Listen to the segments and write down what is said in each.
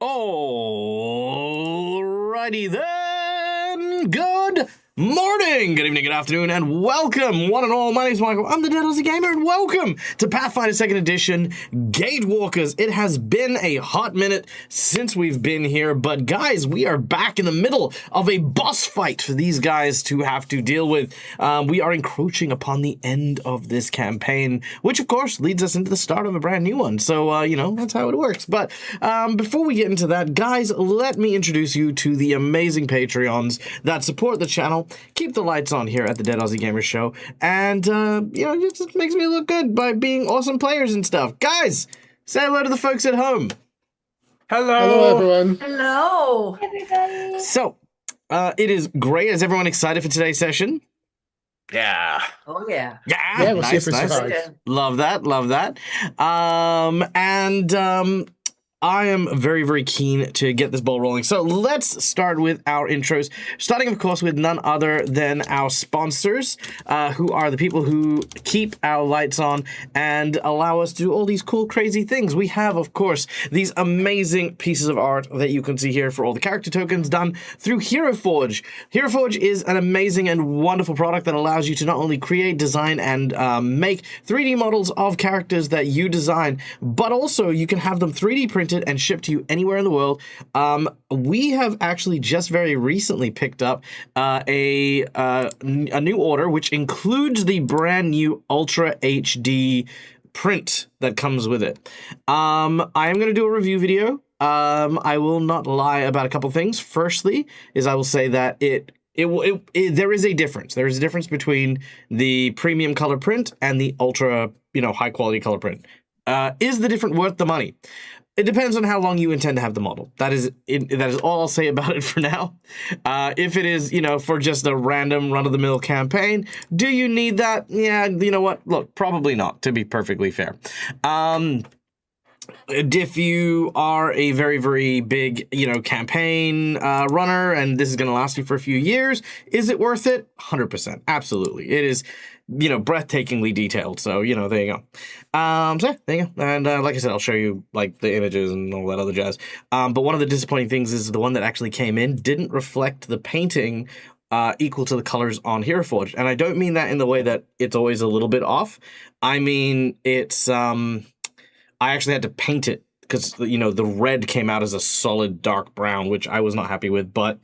Alrighty then. Good morning, good evening, good afternoon, and welcome, one and all. My name is Michael. I'm the Dead Aussie Gamer, and welcome to Pathfinder 2nd Edition Gatewalkers. It has been a hot minute since we've been here, but guys, we are back in the middle of a boss fight for these guys to have to deal with. We are encroaching upon the end of this campaign, which of course leads us into the start of a brand new one. So, you know, that's how it works. But before we get into that, guys, let me introduce you to the amazing Patreons that support the channel, keep the lights on here at the Dead Aussie Gamer Show, and, you know, it just makes me look good by being awesome players and stuff. Guys, say hello to the folks at home. Hello. Hello, everyone. Hello, everybody. So, it is great. Is everyone excited for today's session? Yeah. Oh, yeah. Yeah, we'll see if we survive. Yeah. Love that, love that. I am very, very keen to get this ball rolling. So let's start with our intros, starting, of course, with none other than our sponsors, who are the people who keep our lights on and allow us to do all these cool, crazy things. We have, of course, these amazing pieces of art that you can see here for all the character tokens done through Hero Forge. Hero Forge is an amazing and wonderful product that allows you to not only create, design, and make 3D models of characters that you design, but also you can have them 3D printed and shipped to you anywhere in the world. We have actually just very recently picked up a new order, which includes the brand new Ultra HD print that comes with it. I am going to do a review video. I will not lie about a couple things. Firstly, is I will say that there is a difference. There is a difference between the premium color print and the ultra, high quality color print. Is the difference worth the money? It depends on how long you intend to have the model. That is all I'll say about it for now. If it is, for just a random run-of-the-mill campaign, do you need that? Yeah, you know what? Look, probably not, to be perfectly fair. If you are a very, very big, campaign runner, and this is going to last you for a few years, is it worth it? 100%. Absolutely. It is, breathtakingly detailed. So, there you go. So there you go. And like I said, I'll show you like the images and all that other jazz. But one of the disappointing things is the one that actually came in didn't reflect the painting equal to the colors on Hero Forge. And I don't mean that in the way that it's always a little bit off. I mean, it's, I actually had to paint it because, the red came out as a solid dark brown, which I was not happy with, but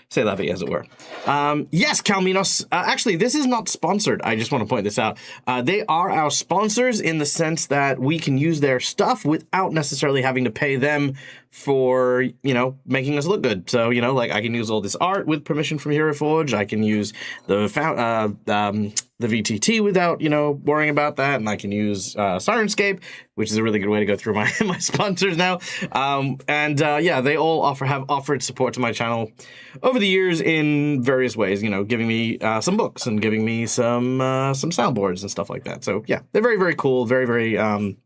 say la vie, as it were. Yes, Calminos. Actually, this is not sponsored. I just want to point this out. They are our sponsors in the sense that we can use their stuff without necessarily having to pay them for, making us look good. So, like I can use all this art with permission from Hero Forge. I can use the VTT without, worrying about that. And I can use Sirenscape, which is a really good way to go through my sponsors now. Yeah, they all have offered support to my channel over the years in various ways, giving me some books and giving me some soundboards and stuff like that. So yeah, they're very, very cool. Very, very, very,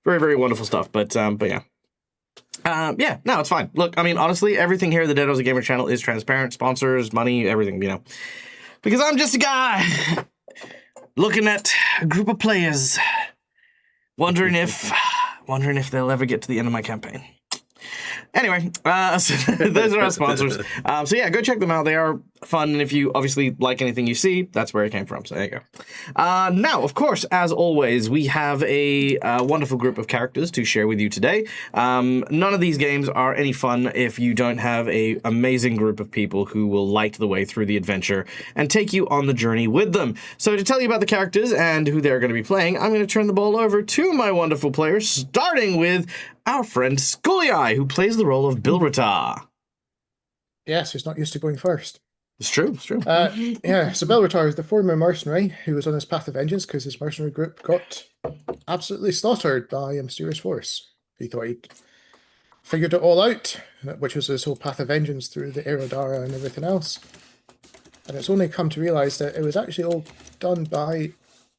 very wonderful stuff. But yeah. Yeah, no, it's fine. Look, I mean, honestly, everything here at the Dead Aussie Gamer channel is transparent. Sponsors, money, everything, Because I'm just a guy looking at a group of players, wondering if they'll ever get to the end of my campaign. Anyway, so those are our sponsors. So yeah, go check them out. They are fun, and if you obviously like anything you see, that's where it came from. So there you go. Now, of course, as always, we have a wonderful group of characters to share with you today. None of these games are any fun if you don't have an amazing group of people who will light the way through the adventure and take you on the journey with them. So to tell you about the characters and who they're going to be playing, I'm going to turn the ball over to my wonderful players, starting with our friend Schoolie, who plays the role of Bilratar. Yes, he's not used to going first. It's true, it's true. Yeah, so Bilratar is the former mercenary who was on his path of vengeance because his mercenary group got absolutely slaughtered by a mysterious force. He thought he'd figured it all out, which was his whole path of vengeance through the Aerodara and everything else. And it's only come to realise that it was actually all done by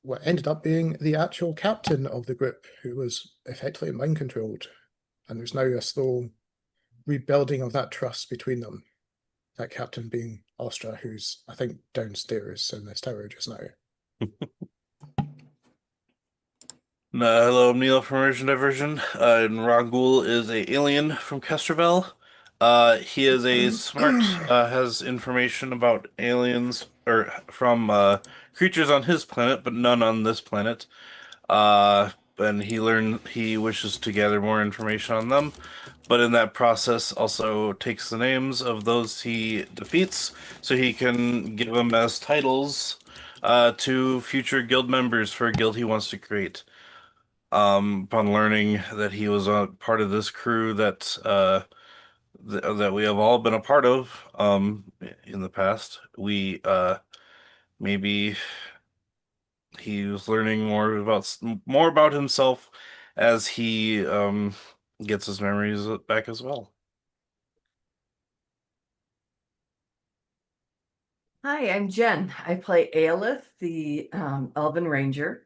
what ended up being the actual captain of the group, who was effectively mind-controlled. And there's now a slow rebuilding of that trust between them. That captain being Ostra, who's, I think, downstairs in this tower just now. Hello, I'm Neil from Immersion Diversion. And Ragul is a alien from Kestrel. He is a smart, has information about aliens or from creatures on his planet, but none on this planet. And he wishes to gather more information on them, but in that process also takes the names of those he defeats, so he can give them as titles to future guild members for a guild he wants to create. Upon learning that he was a part of this crew that we have all been a part of in the past, we maybe he was learning more about himself as he gets his memories back as well. Hi, I'm Jen. I play Aelith, the Elven Ranger,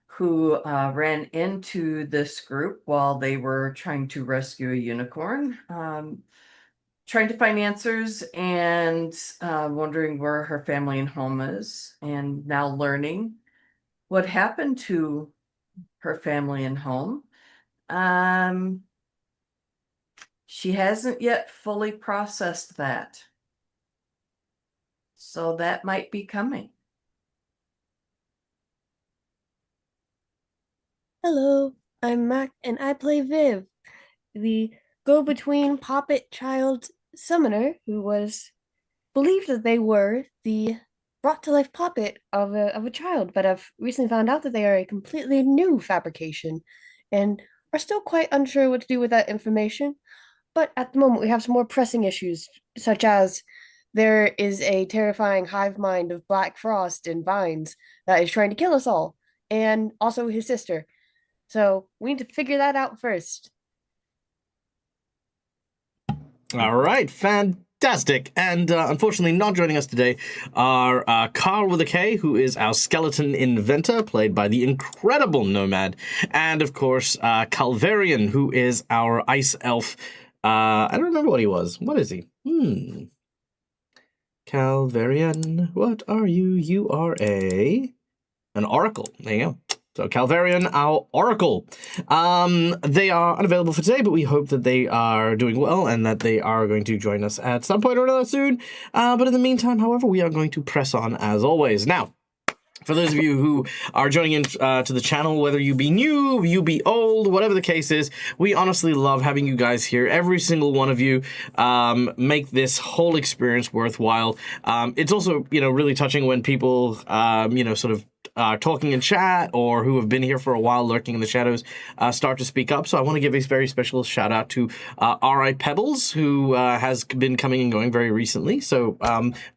who ran into this group while they were trying to rescue a unicorn, trying to find answers and wondering where her family and home is, and now learning what happened to her family and home. She hasn't yet fully processed that. So that might be coming. Hello, I'm Mac and I play Viv, the go-between puppet child summoner who was believed that they were the brought to life puppet of a child, but I've recently found out that they are a completely new fabrication and are still quite unsure what to do with that information. But at the moment, we have some more pressing issues, such as there is a terrifying hive mind of black frost and vines that is trying to kill us all, and also his sister. So we need to figure that out first. All right, fantastic. And unfortunately, not joining us today are Carl with a K, who is our skeleton inventor, played by the incredible Nomad, and of course, Calvarian, who is our ice elf. I don't remember what he was. What is he? Calvarian, what are you? You are an oracle. There you go. So Calvarian, our oracle. They are unavailable for today, but we hope that they are doing well and that they are going to join us at some point or another soon. But in the meantime, however, we are going to press on as always. Now, for those of you who are joining in to the channel, whether you be new, you be old, whatever the case is, we honestly love having you guys here. Every single one of you make this whole experience worthwhile. It's also, really touching when people, sort of talking in chat or who have been here for a while lurking in the shadows start to speak up. So I want to give a very special shout out to R.I. Pebbles, who has been coming and going very recently. So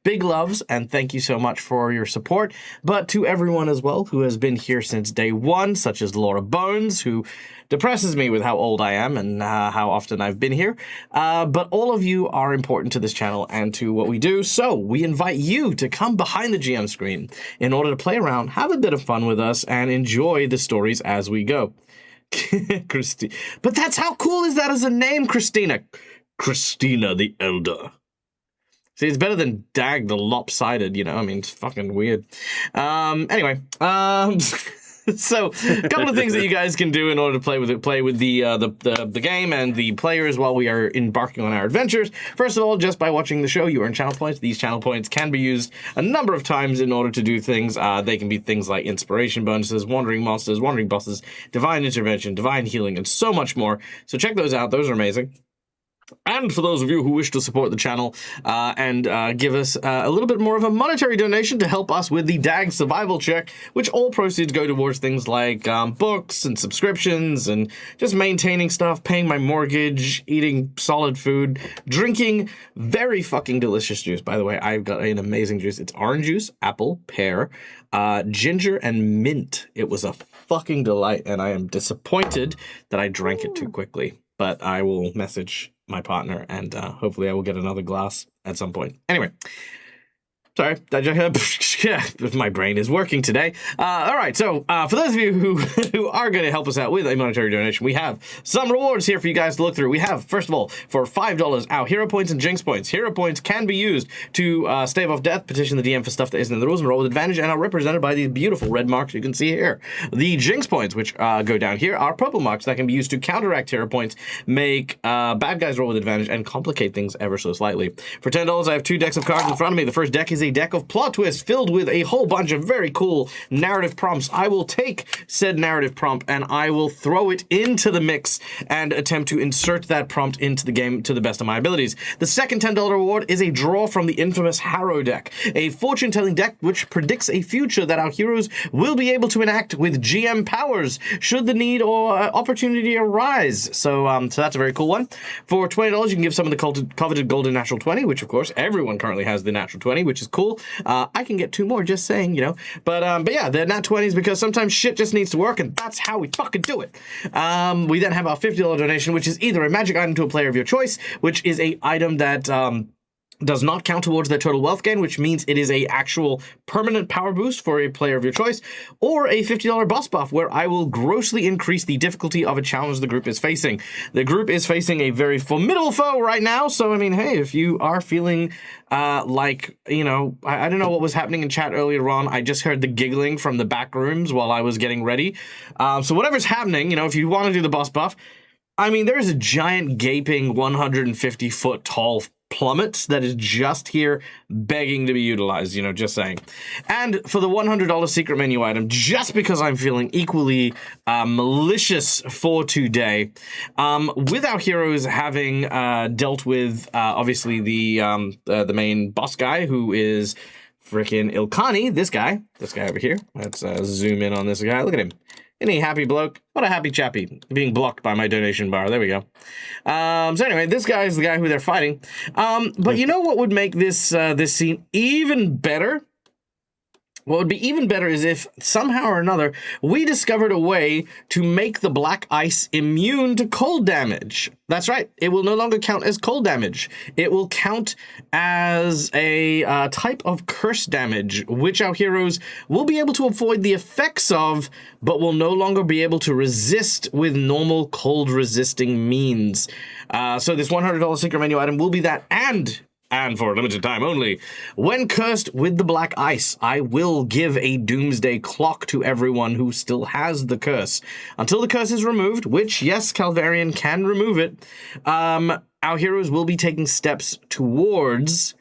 big loves and thank you so much for your support. But to everyone as well who has been here since day one, such as Laura Bones, who depresses me with how old I am and how often I've been here. But all of you are important to this channel and to what we do. So we invite you to come behind the GM screen in order to play around, have a bit of fun with us, and enjoy the stories as we go. But that's how cool is that as a name, Christina? Christina the Elder. See, it's better than Dag the Lopsided, it's fucking weird. Anyway, so a couple of things that you guys can do in order to play with the game and the players while we are embarking on our adventures. First of all, just by watching the show, you earn channel points. These channel points can be used a number of times in order to do things. They can be things like inspiration bonuses, wandering monsters, wandering bosses, divine intervention, divine healing, and so much more. So check those out. Those are amazing. And for those of you who wish to support the channel and give us a little bit more of a monetary donation to help us with the DAG survival check, which all proceeds go towards things like books and subscriptions and just maintaining stuff, paying my mortgage, eating solid food, drinking very fucking delicious juice. By the way, I've got an amazing juice. It's orange juice, apple, pear, ginger, and mint. It was a fucking delight, and I am disappointed that I drank it too quickly. But I will message my partner, and hopefully I will get another glass at some point. Anyway, Sorry, my brain is working today. All right, so for those of you who are going to help us out with a monetary donation, we have some rewards here for you guys to look through. We have, first of all, for $5, our hero points and jinx points. Hero points can be used to stave off death, petition the DM for stuff that isn't in the rules, and roll with advantage, and are represented by these beautiful red marks you can see here. The jinx points, which go down here, are purple marks that can be used to counteract hero points, make bad guys roll with advantage, and complicate things ever so slightly. For $10, I have 2 decks of cards in front of me. The first deck is a deck of plot twists filled with a whole bunch of very cool narrative prompts. I will take said narrative prompt and I will throw it into the mix and attempt to insert that prompt into the game to the best of my abilities. The second $10 reward is a draw from the infamous Harrow deck, a fortune-telling deck which predicts a future that our heroes will be able to enact with GM powers should the need or opportunity arise. So that's a very cool one. For $20, you can give someone the coveted golden natural 20, which of course everyone currently has the natural 20, which is cool. I can get 2 more, just saying, you know. But yeah, they're nat 20s because sometimes shit just needs to work, and that's how we fucking do it. We then have our $50 donation, which is either a magic item to a player of your choice, which is a item that does not count towards their total wealth gain, which means it is a actual permanent power boost for a player of your choice, or a $50 boss buff, where I will grossly increase the difficulty of a challenge the group is facing. The group is facing a very formidable foe right now, so I mean, hey, if you are feeling like, you know, I don't know what was happening in chat earlier on. I just heard the giggling from the back rooms while I was getting ready. So whatever's happening, you know, if you want to do the boss buff, I mean, there is a giant gaping 150-foot tall plummet that is just here begging to be utilized, you know, just saying. And for the $100 secret menu item, just because I'm feeling equally malicious for today, with our heroes having dealt with, obviously, the main boss guy, who is frickin' Ilkani, this guy over here. Let's zoom in on this guy. Look at him. Isn't he a happy bloke? What a happy chappy. Being blocked by my donation bar. There we go. So anyway, this guy is the guy who they're fighting. But you know what would make this this scene even better? What would be even better is if, somehow or another, we discovered a way to make the black ice immune to cold damage. That's right. It will no longer count as cold damage. It will count as a type of curse damage, which our heroes will be able to avoid the effects of, but will no longer be able to resist with normal cold-resisting means. So this $100 secret menu item will be that, and for a limited time only, when cursed with the black ice, I will give a doomsday clock to everyone who still has the curse. Until the curse is removed, which, yes, Calvarian can remove it, our heroes will be taking steps towards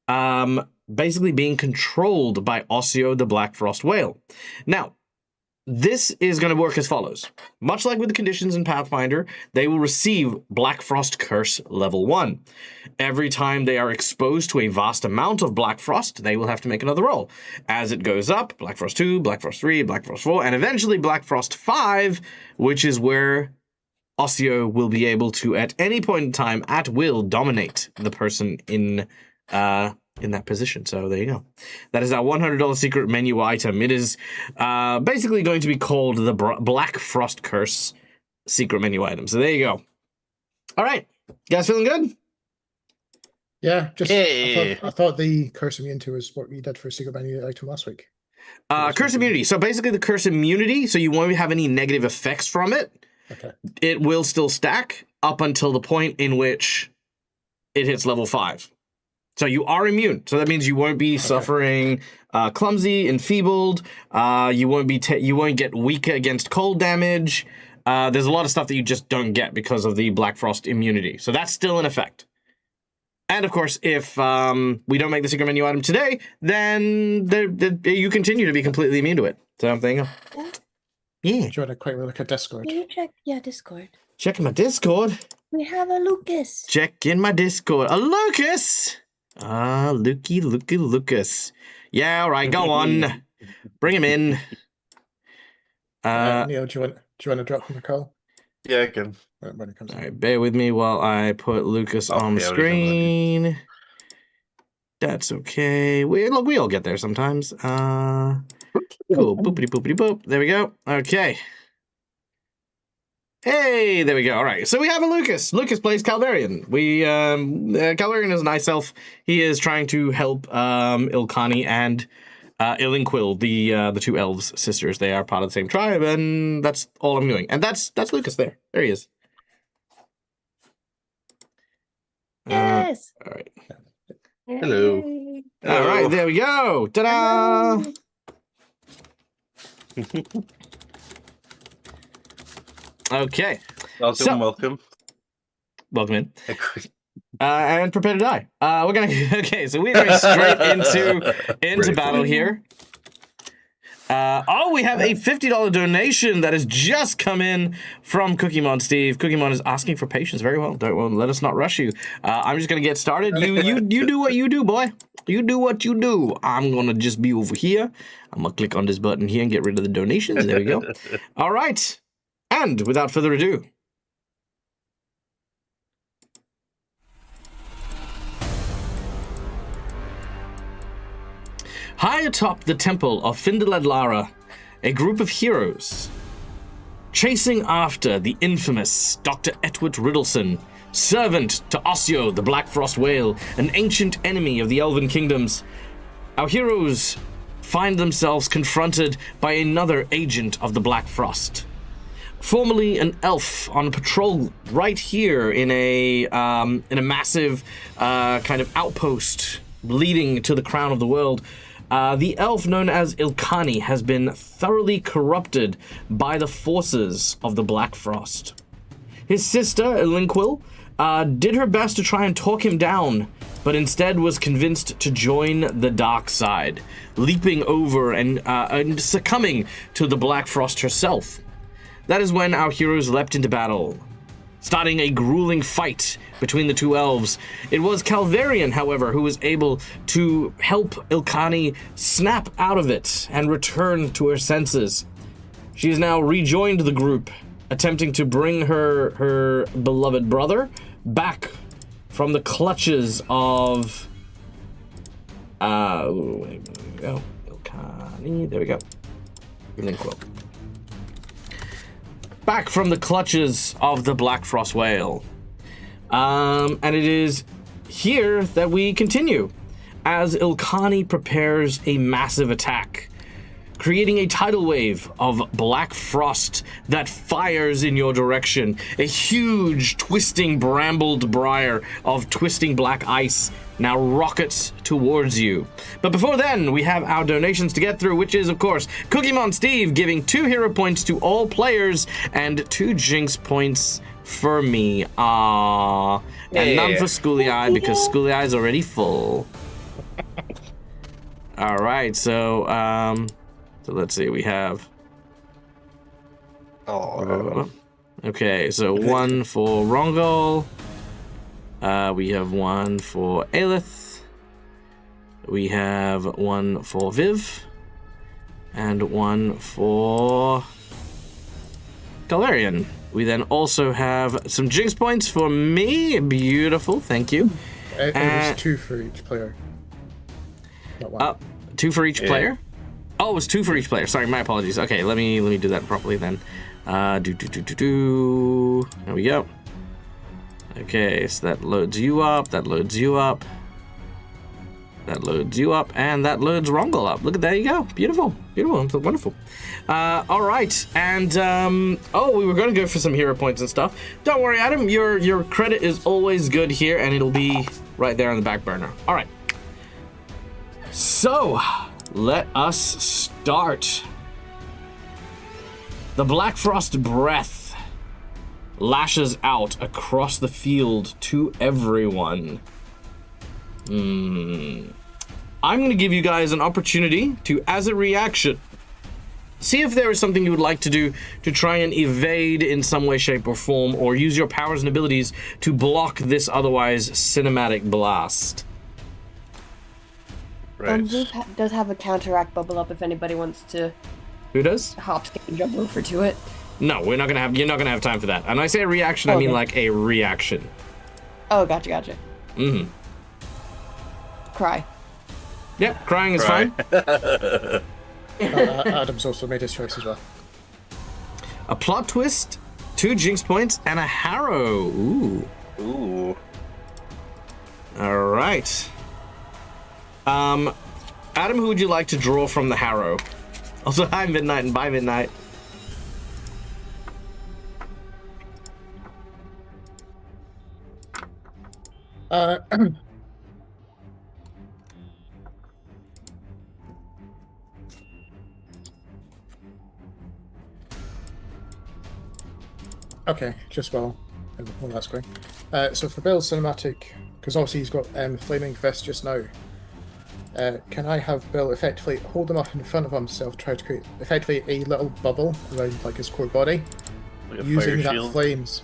basically being controlled by Osseo the Black Frost Whale. Now, this is going to work as follows. Much like with the conditions in Pathfinder, they will receive Black Frost Curse Level 1. Every time they are exposed to a vast amount of Black Frost, they will have to make another roll. As it goes up, Black Frost 2, Black Frost 3, Black Frost 4, and eventually Black Frost 5, which is where Osseo will be able to, at any point in time, at will, dominate the person in that position. So there you go. That is our $100 secret menu item. It is basically going to be called the Black Frost Curse secret menu item. So there you go. All right. You guys feeling good? Yeah, just Hey. I thought the curse immunity was what we did for secret menu item last week. Curse immunity. So basically the curse immunity, so you won't have any negative effects from it. Okay. It will still stack up until the point in which it hits level 5. So you are immune. So that means you won't be suffering clumsy, enfeebled. You won't get weaker against cold damage. There's a lot of stuff that you just don't get because of the Black Frost immunity. So that's still in effect. And of course, if we don't make the secret menu item today, then you continue to be completely immune to it. So there you go. Yeah. Do you want to quickly look at Discord? Can you check? Yeah, Discord. Check my Discord. We have a Lucas. Check in my Discord. A Lucas! Lucas. Yeah, all right, go on. Bring him in. Neil, do you want to drop from the call? Yeah, I can. When it comes All right, bear with me while I put Lucas on the yeah, what are you screen. That's okay. We all get there sometimes. Cool. Boopity boopity boop. There we go. Okay. Hey, there we go. All right, so we have a Lucas. Lucas plays Calvarian. Calvarian is an ice elf. He is trying to help Ilkani and Ilinquil, the two elves sisters. They are part of the same tribe, and that's all I'm doing. And that's Lucas there. There he is. Yes. All right. Hello. Yay. All right, there we go. Ta-da! Okay. Welcome. Welcome in. And prepare to die. We're gonna so we're going straight into battle here. We have a $50 donation that has just come in from Cookiemon Steve. Cookiemon is asking for patience. Very well. Let us not rush you. I'm just gonna get started. You do what you do, boy. You do what you do. I'm gonna just be over here. I'm gonna click on this button here and get rid of the donations. There we go. All right. And without further ado, high atop the temple of Findaledlara, a group of heroes, chasing after the infamous Dr. Etward Riddleson, servant to Osseo the Black Frost Whale, an ancient enemy of the Elven Kingdoms, our heroes find themselves confronted by another agent of the Black Frost. Formerly an elf on patrol right here in a massive kind of outpost leading to the crown of the world, the elf known as Ilkani has been thoroughly corrupted by the forces of the Black Frost. His sister, Ilinquil, did her best to try and talk him down, but instead was convinced to join the dark side, leaping over and succumbing to the Black Frost herself. That is when our heroes leapt into battle, starting a grueling fight between the two elves. It was Calvarian, however, who was able to help Ilkani snap out of it and return to her senses. She has now rejoined the group, attempting to bring her beloved brother back from the clutches of... there we go. Ilkani, there we go. And then quote. Back from the clutches of the Black Frost Whale. And it is here that we continue, as Ilkani prepares a massive attack, creating a tidal wave of black frost that fires in your direction. A huge, twisting, brambled briar of twisting black ice now rockets towards you. But before then, we have our donations to get through, which is, of course, Cookiemon Steve giving 2 hero points to all players and 2 Jinx points for me. And none for Schooly Eye because Schooly Eye is already full. All right, so let's see, we have... Okay, so 1 for Rongol. We have 1 for Aelith. We have 1 for Viv. And 1 for Galarian. We then also have some Jinx points for me. Beautiful, thank you. It was 2 for each player. Not 1. 2 for each player? Oh, it was 2 for each player. Sorry, my apologies. Okay, let me do that properly then. There we go. Okay, so that loads you up, that loads you up, that loads you up, and that loads Rongol up. Look at, there you go. Beautiful, beautiful, wonderful. All right, and we were going to go for some hero points and stuff. Don't worry, Adam, your credit is always good here, and it'll be right there on the back burner. All right. So, let us start. The Black Frost breath lashes out across the field to everyone. I'm going to give you guys an opportunity to, as a reaction, see if there is something you would like to do to try and evade in some way, shape, or form, or use your powers and abilities to block this otherwise cinematic blast. Right. Luke does have a counteract bubble up if anybody wants to Who does? hop, skip, and jump over to it. No, you're not gonna have time for that. And when I say a reaction, I mean like a reaction. Oh, gotcha. Mm-hmm. Cry. Yep, crying is fine. Adam's also made his choice as well. A plot twist 2 Jinx points, and a Harrow. Ooh. Ooh. All right. Adam, who would you like to draw from the Harrow? Also, hi, Midnight, and bye, Midnight. Okay, just while that's going. So for Bill's cinematic, because obviously he's got Flaming Fist just now, can I have Bill effectively hold him up in front of himself, try to create effectively a little bubble around like his core body, Like a using fire that shield? flames.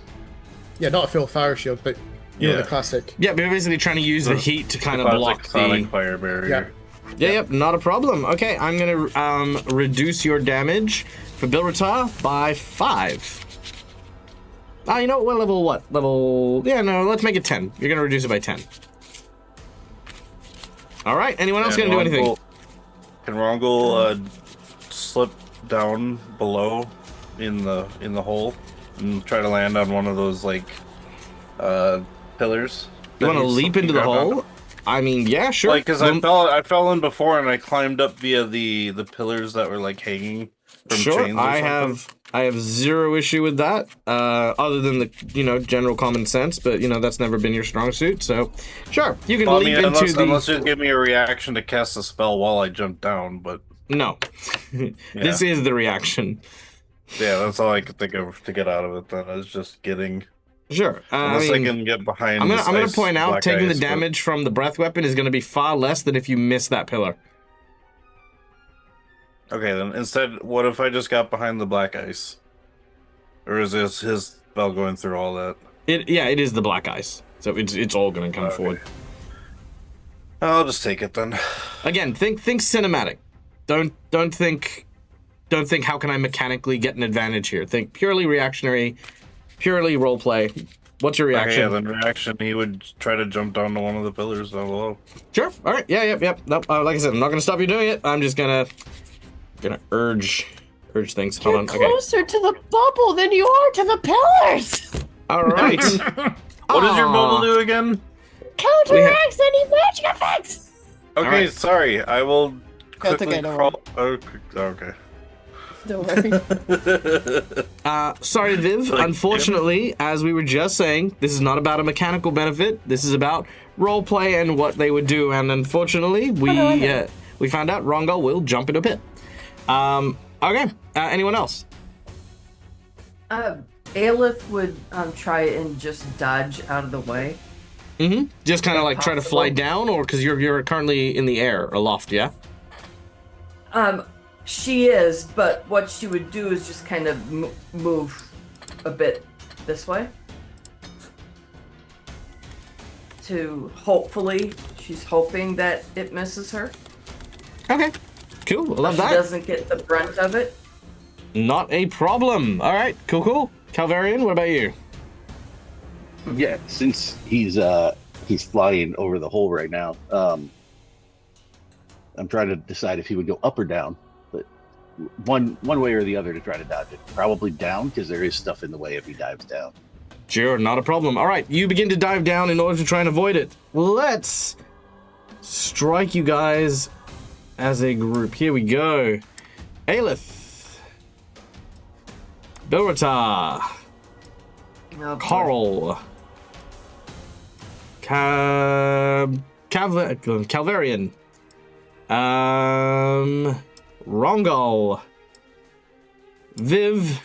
Yeah, not a full fire shield, but you know, the Yeah. classic. Yeah, but basically trying to use the heat to kind of Classic block sonic the... fire barrier. Yep, not a problem. Okay, I'm gonna reduce your damage for Bilratar by 5. You know what? Level what? Level... Yeah, no, let's make it 10. You're gonna reduce it by 10. All right, anyone else And gonna do anything? Can Rongul slip down below in the hole and try to land on one of those like pillars? You want to that he's leap into the slipping down hole? I mean, yeah, sure. Like, cause I fell in before and I climbed up via the pillars that were like hanging from Sure, chains or I have 0 issue with that, other than the general common sense. But that's never been your strong suit. So, sure, you can Well, I leap mean, into unless you give me a reaction to cast a spell while I jump down, but No, this is the reaction. yeah, that's all I could think of to get out of it. Then is just getting. Sure, Unless I I mean, can get behind. I'm this gonna ice point out black taking the ice, but- damage from the breath weapon is gonna be far less than if you miss that pillar. Okay, then instead, what if I just got behind the black ice? Or is this his spell going through all that? It is the black ice, so it's all gonna come forward. I'll just take it then. Again, think cinematic. Don't think how can I mechanically get an advantage here. Think purely reactionary, purely roleplay. What's your Okay, reaction? yeah, then reaction, he would try to jump down to one of the pillars down below. Sure. All right. Yeah. Yep. Nope. Like I said, I'm not gonna stop you doing it. I'm just gonna urge things. Hold You're on. Okay. closer to the bubble than you are to the pillars. All right. What does your bubble do again? Counteracts any magic effects. Okay, right. sorry. I will That's quickly okay, don't crawl. Okay. Don't worry. Sorry, Viv. Like, Unfortunately, as we were just saying, this is not about a mechanical benefit. This is about roleplay and what they would do. And unfortunately, we found out Rongul will jump in a pit. Okay. Anyone else? Aelith would try and just dodge out of the way. Mm-hmm. Just kind of like try to fly Possible. down, or because you're currently in the air, aloft, yeah? She is, but what she would do is just kind of move a bit this way. To hopefully, she's hoping that it misses her. Okay. Cool. I love She that. doesn't get the brunt of it. Not a problem. All right. Cool. Calvarian, what about you? Yeah, since he's flying over the hole right now, I'm trying to decide if he would go up or down, but one way or the other to try to dodge it. Probably down, because there is stuff in the way if he dives down. Sure, not a problem. All right, you begin to dive down in order to try and avoid it. Let's strike you guys as a group. Here we go. Aelith. Bilratar. Oh, boy. Carl. Calvarian. Rongul. Viv.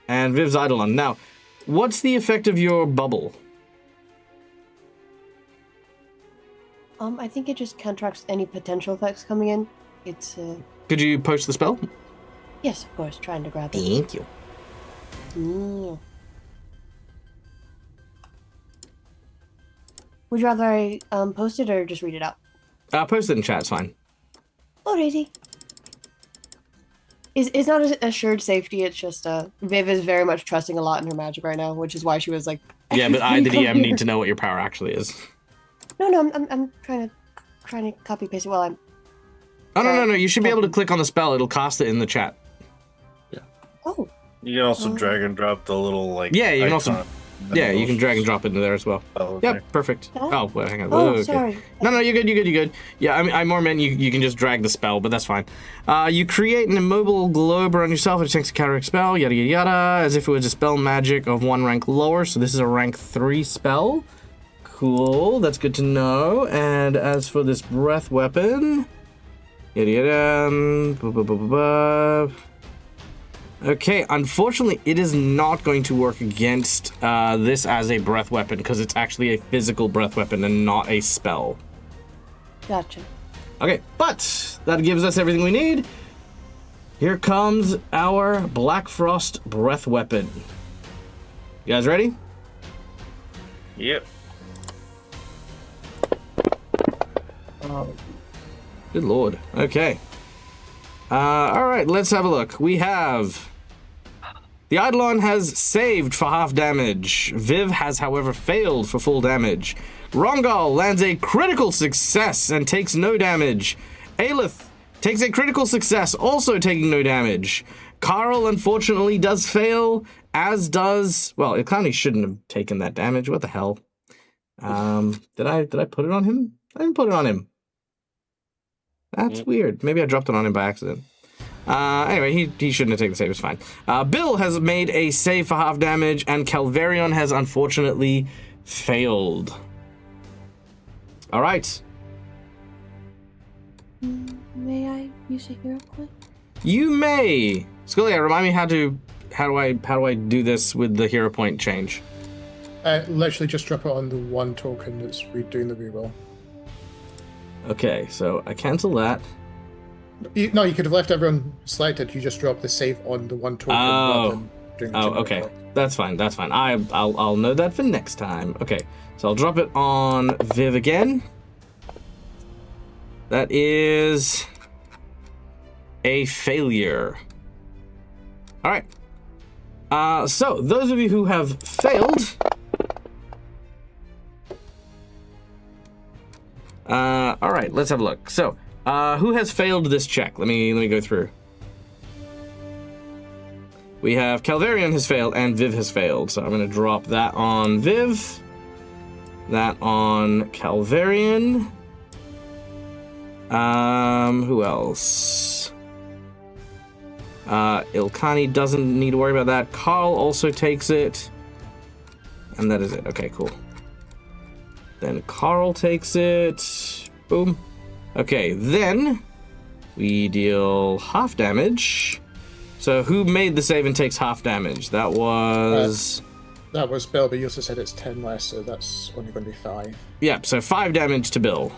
And Viv's Eidolon. Now, what's the effect of your bubble? I think it just counteracts any potential effects coming in. It's Could you post the spell? yes, of course, trying to grab it. Thank you. Mm. Would you rather I post it or just read it out? Post it in chat, it's fine. Oh, easy. It's not an assured safety. It's just Viv is very much trusting a lot in her magic right now, which is why she was like. Yeah, but I, the "Come DM, here." need to know what your power actually is. No, I'm trying to copy paste it while I'm. Oh, no. You should be able to click on the spell. It'll cast it in the chat. Oh. You can also Oh. drag and drop the little like. Yeah, you can also- icon. Yeah, you can drag and drop into there as well. Oh, okay. Yep, perfect. That? Oh, well, hang on. Oh, Okay. sorry. No, you're good. Yeah, I more meant you can just drag the spell, but that's fine. You create an immobile globe around yourself. It takes a counter spell, yada yada yada, as if it was a spell magic of 1 rank lower. So this is a rank 3 spell. Cool, that's good to know. And as for this breath weapon, yada yada. Okay, unfortunately, it is not going to work against this as a breath weapon because it's actually a physical breath weapon and not a spell. Gotcha. Okay, but that gives us everything we need. Here comes our Black Frost breath weapon. You guys ready? Yep. Good lord. Okay. Alright, let's have a look. We have... The Eidolon has saved for half damage. Viv has, however, failed for full damage. Rongal lands a critical success and takes no damage. Aelith takes a critical success, also taking no damage. Carl, unfortunately, does fail, as does... Well, Ilkani shouldn't have taken that damage. What the hell? Did I put it on him? I didn't put it on him. That's weird. Maybe I dropped it on him by accident. Anyway, he shouldn't have taken the save. It's fine. Bill has made a save for half damage, and Calvarion has unfortunately failed. All right. May I use a hero point? You may. Scully, remind me how do I do this with the hero point change? Literally just drop it on the 1 token that's doing the reroll. Okay, so I cancel that. No, you could have left everyone selected. You just drop the save on the 1 token. Oh. rather than doing the Oh, general okay. roll. That's fine. I'll know that for next time. Okay, so I'll drop it on Viv again. That is a failure. All right. So those of you who have failed, all right. Let's have a look. So, who has failed this check? Let me go through. We have Calvarion has failed and Viv has failed. So I'm going to drop that on Viv. That on Calvarion. Who else? Ilkani doesn't need to worry about that. Carl also takes it. And that is it. Okay, cool. Then Carl takes it. Boom. Okay, then we deal half damage. So who made the save and takes half damage? That was... That was Bill, but you also said it's 10 less, so that's only going to be 5. Yep, so 5 damage to Bill.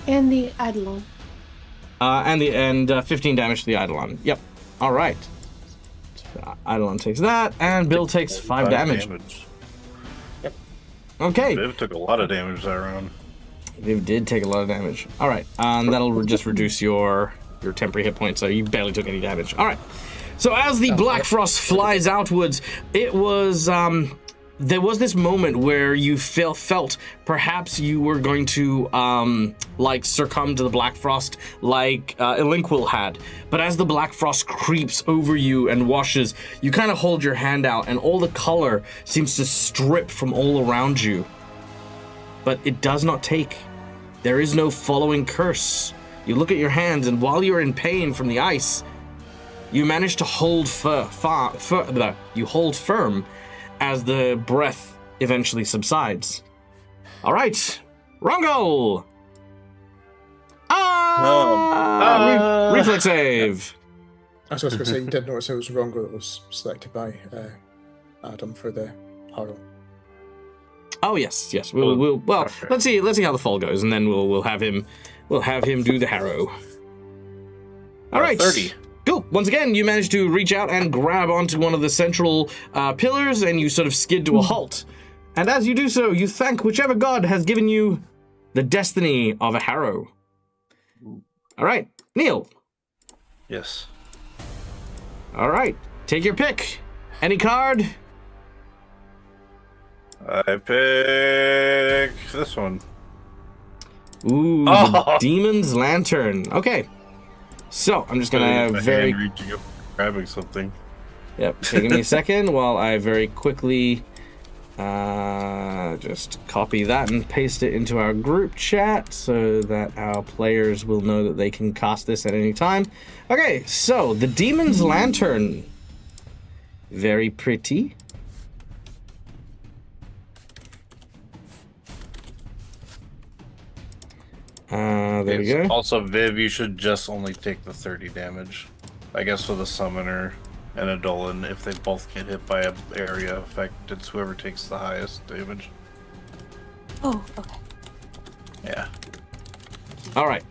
And the Eidolon. And 15 damage to the Eidolon. Yep. All right. So Eidolon takes that, and Bill takes 5 damage. Okay. Viv took a lot of damage that round. Viv did take a lot of damage. All right. That'll just reduce your temporary hit points, so you barely took any damage. All right. So as the Black Frost flies outwards, it was... there was this moment where you felt perhaps you were going to succumb to the Black Frost like Elinquil had. But as the Black Frost creeps over you and washes, you kind of hold your hand out and all the color seems to strip from all around you. But it does not take. There is no following curse. You look at your hands, and while you're in pain from the ice, you manage to hold you hold firm as the breath eventually subsides. All right, Rongo! Reflex save. I was going to say, you did notice it was Rongo that was selected by Adam for the Harrow. Oh yes. We'll Okay. let's see how the fall goes, and then we'll have him do the harrow. All right. 30. Cool. Once again, you manage to reach out and grab onto one of the central pillars, and you sort of skid to a halt. And as you do so, you thank whichever god has given you the destiny of a harrow. All right, Neil. Yes. All right, take your pick. Any card? I pick this one. Ooh, the Demon's Lantern. Okay. So, I'm just gonna My very... hand reaching up, grabbing something. Yep. Okay, give me a second while I very quickly just copy that and paste it into our group chat so that our players will know that they can cast this at any time. Okay, so the Demon's Lantern. Very pretty. There we go. Also, Viv, you should just only take the 30 damage. I guess for the Summoner and a Dolan, if they both get hit by an area effect, it's whoever takes the highest damage. Oh, okay. Yeah. All right.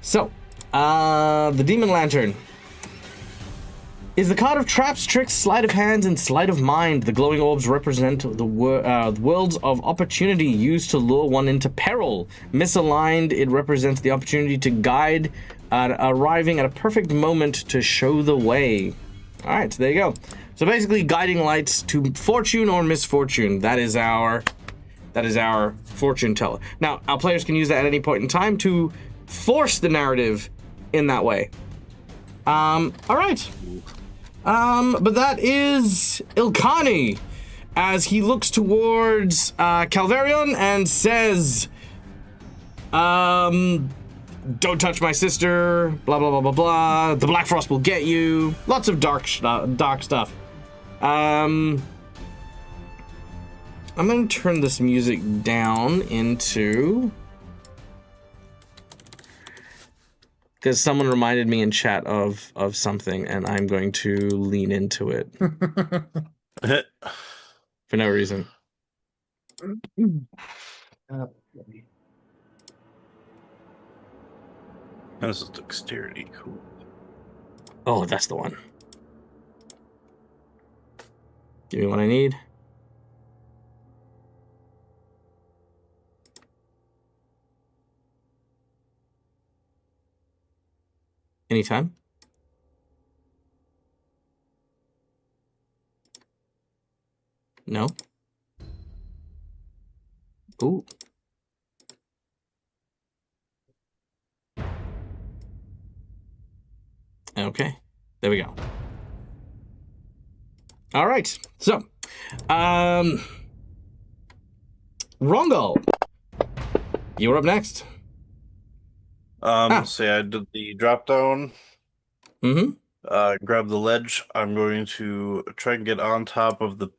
So, the Demon Lantern is the card of traps, tricks, sleight of hands, and sleight of mind. The glowing orbs represent the worlds of opportunity used to lure one into peril. Misaligned, it represents the opportunity to guide, arriving at a perfect moment to show the way. All right, so there you go. So basically, guiding lights to fortune or misfortune. That is our fortune teller. Now, our players can use that at any point in time to force the narrative in that way. All right. But that is Ilkani as he looks towards Calvarion and says, don't touch my sister, blah, blah, blah, blah, blah. The Black Frost will get you. Lots of dark stuff. I'm going to turn this music down into... Because someone reminded me in chat of something, and I'm going to lean into it. For no reason. This is dexterity, cool. Oh, that's the one. Give me what I need. Anytime. No. Ooh. Okay. There we go. All right. So, Rongol, you're up next. So yeah, I did the drop down. Grab the ledge. I'm going to try and get on top of the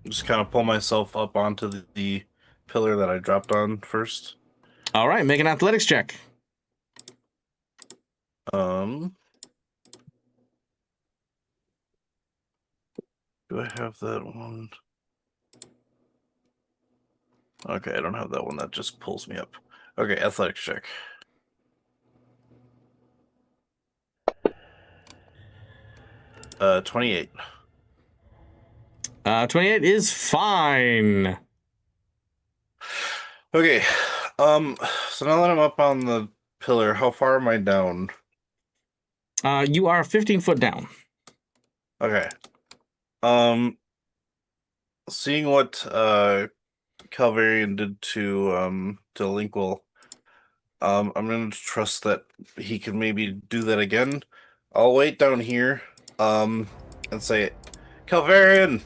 just kind of pull myself up onto the pillar that I dropped on first. All right, make an athletics check. Do I have that one? Okay, I don't have that one. That just pulls me up. Okay, athletics check. Uh, 28. 28 is fine. Okay, so now that I'm up on the pillar, how far am I down? You are 15 foot down. Okay. Seeing what Calvarian did to Linkwell, I'm gonna trust that he can maybe do that again. I'll wait down here, and say, Calvarian,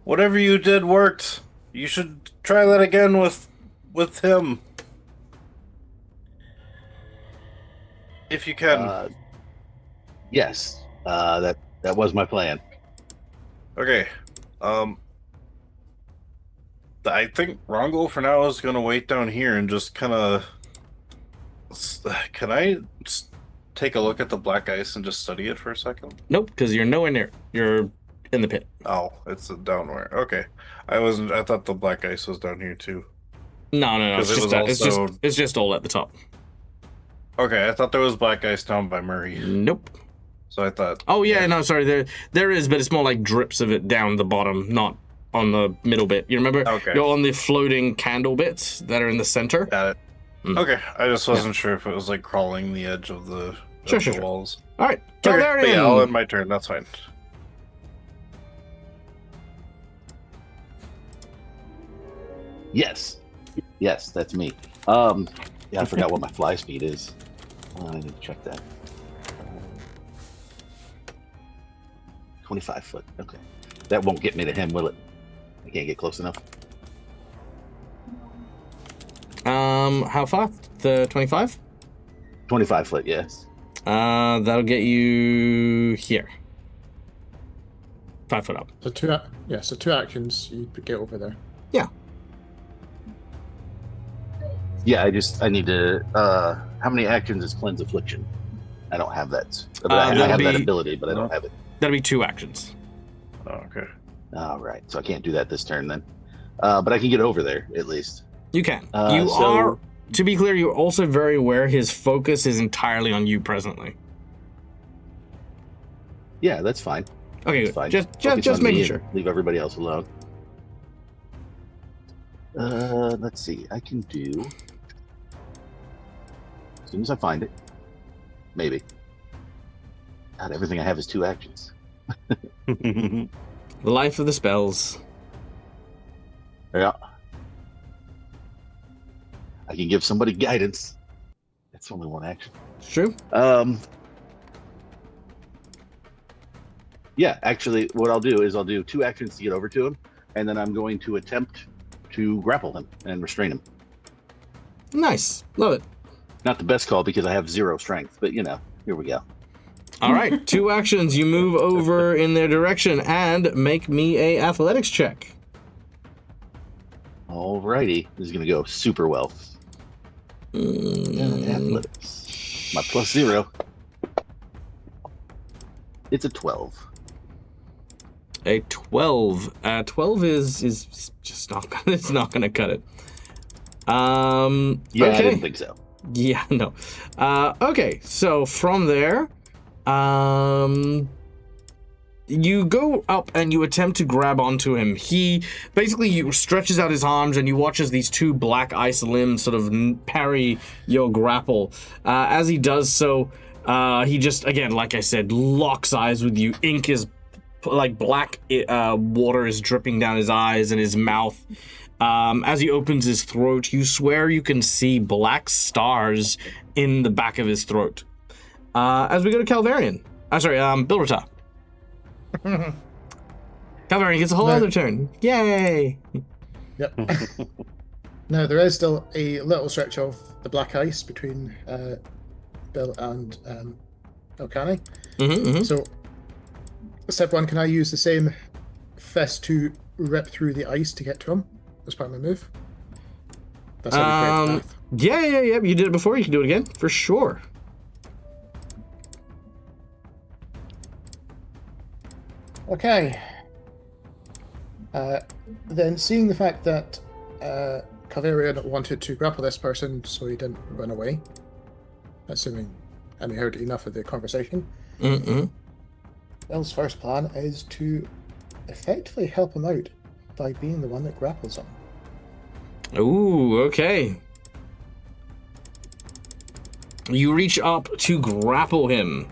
whatever you did worked. You should try that again with him. If you can. Yes, that was my plan. Okay. I think Rongol for now is gonna wait down here and just kind of. Can I take a look at the black ice and just study it for a second? Nope, because you're nowhere near. You're in the pit. Oh, it's a downward. Okay, I wasn't. I thought the black ice was down here too. No. It's just, it's just all at the top. Okay, I thought there was black ice down by Murray. Nope. So I thought. Oh yeah, no, sorry. There is, but it's more like drips of it down the bottom, not on the middle bit. You remember? Okay. You're on the floating candle bits that are in the center. Got it. Okay, I just wasn't sure if it was like crawling the edge of the, Sure. walls. All right, Okay, Calvarian. but yeah, I'll end my turn. That's fine. Yes, that's me. Yeah, I forgot what my fly speed is. I need to check that. 25 foot. Okay. That won't get me to him, will it? I can't get close enough. How far? The 25? 25 foot, yes. That'll get you here. 5 foot up. So two actions, you get over there. Yeah. Yeah, I need to, how many actions is Cleanse Affliction? I don't have that. But I that'll have that be- ability, but I don't have it. That'll be 2 actions. Oh, okay. All right, so I can't do that this turn then. But I can get over there, at least. You can. So- are, to be clear, you're also very aware his focus is entirely on you presently. Yeah, that's fine. Okay, That's good. fine. Just Focus on making me sure. and leave everybody else alone. Let's see. I can do... As soon as I find it. Maybe. God, everything I have is 2 actions. The life of the spells. Yeah. I can give somebody guidance. That's only 1 action. It's true. Yeah, actually, what I'll do is I'll do 2 actions to get over to him, and then I'm going to attempt to grapple him and restrain him. Nice. Love it. Not the best call because I have 0 strength, but you know, here we go. All right, 2 actions. You move over in their direction and make me a athletics check. Alrighty, this is gonna go super well. Athletics. My +0. It's a 12. A 12. 12 is just not gonna, it's not gonna cut it. Yeah, Okay. I didn't think so. Yeah, no. Okay, so from there, you go up and you attempt to grab onto him. He basically stretches out his arms and you watch as these 2 black ice limbs sort of parry your grapple. As he does so, he just, again, like I said, locks eyes with you. Ink is, like black water is dripping down his eyes and his mouth. As he opens his throat, you swear you can see black stars in the back of his throat. As we go to Calvarian. Bilrata. Calvarian gets a whole No. other turn. Yay! Yep. Now, there is still a little stretch of the black ice between Bill and Elcani. Mm-hmm. So, step 1, can I use the same fist to rip through the ice to get to him as part of my move? That's how you break the path. Yeah. You did it before. You can do it again for sure. Okay. Then, seeing the fact that Calvarian wanted to grapple this person so he didn't run away, assuming I heard enough of the conversation, Mm-hmm. Bill's first plan is to effectively help him out by being the one that grapples him. Ooh, okay. You reach up to grapple him.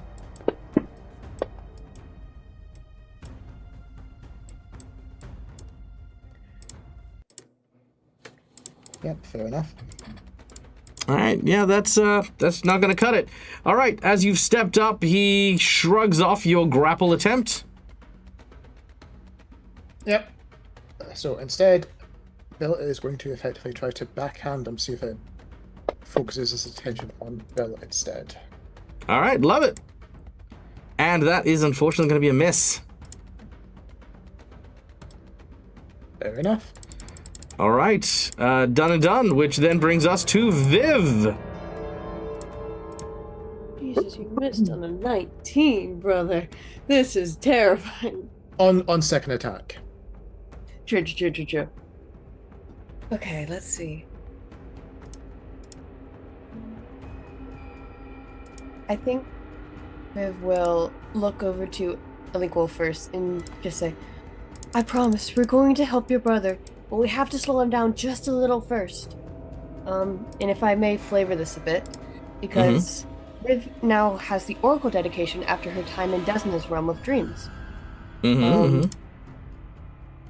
Yep, fair enough. All right, yeah, that's not gonna cut it. All right, as you've stepped up, he shrugs off your grapple attempt. Yep. So instead, Bill is going to effectively try to backhand him, see if it focuses his attention on Bill instead. All right, love it. And that is unfortunately gonna be a miss. Fair enough. All right, done and done, which then brings us to Viv. Jesus, you missed on a 19, brother. This is terrifying. On second attack. True. Okay, let's see. I think Viv will look over to Elinquil first and just say, I promise, we're going to help your brother, but we have to slow him down just a little first. And if I may flavor this a bit, because Viv now has the Oracle dedication after her time in Desna's Realm of Dreams.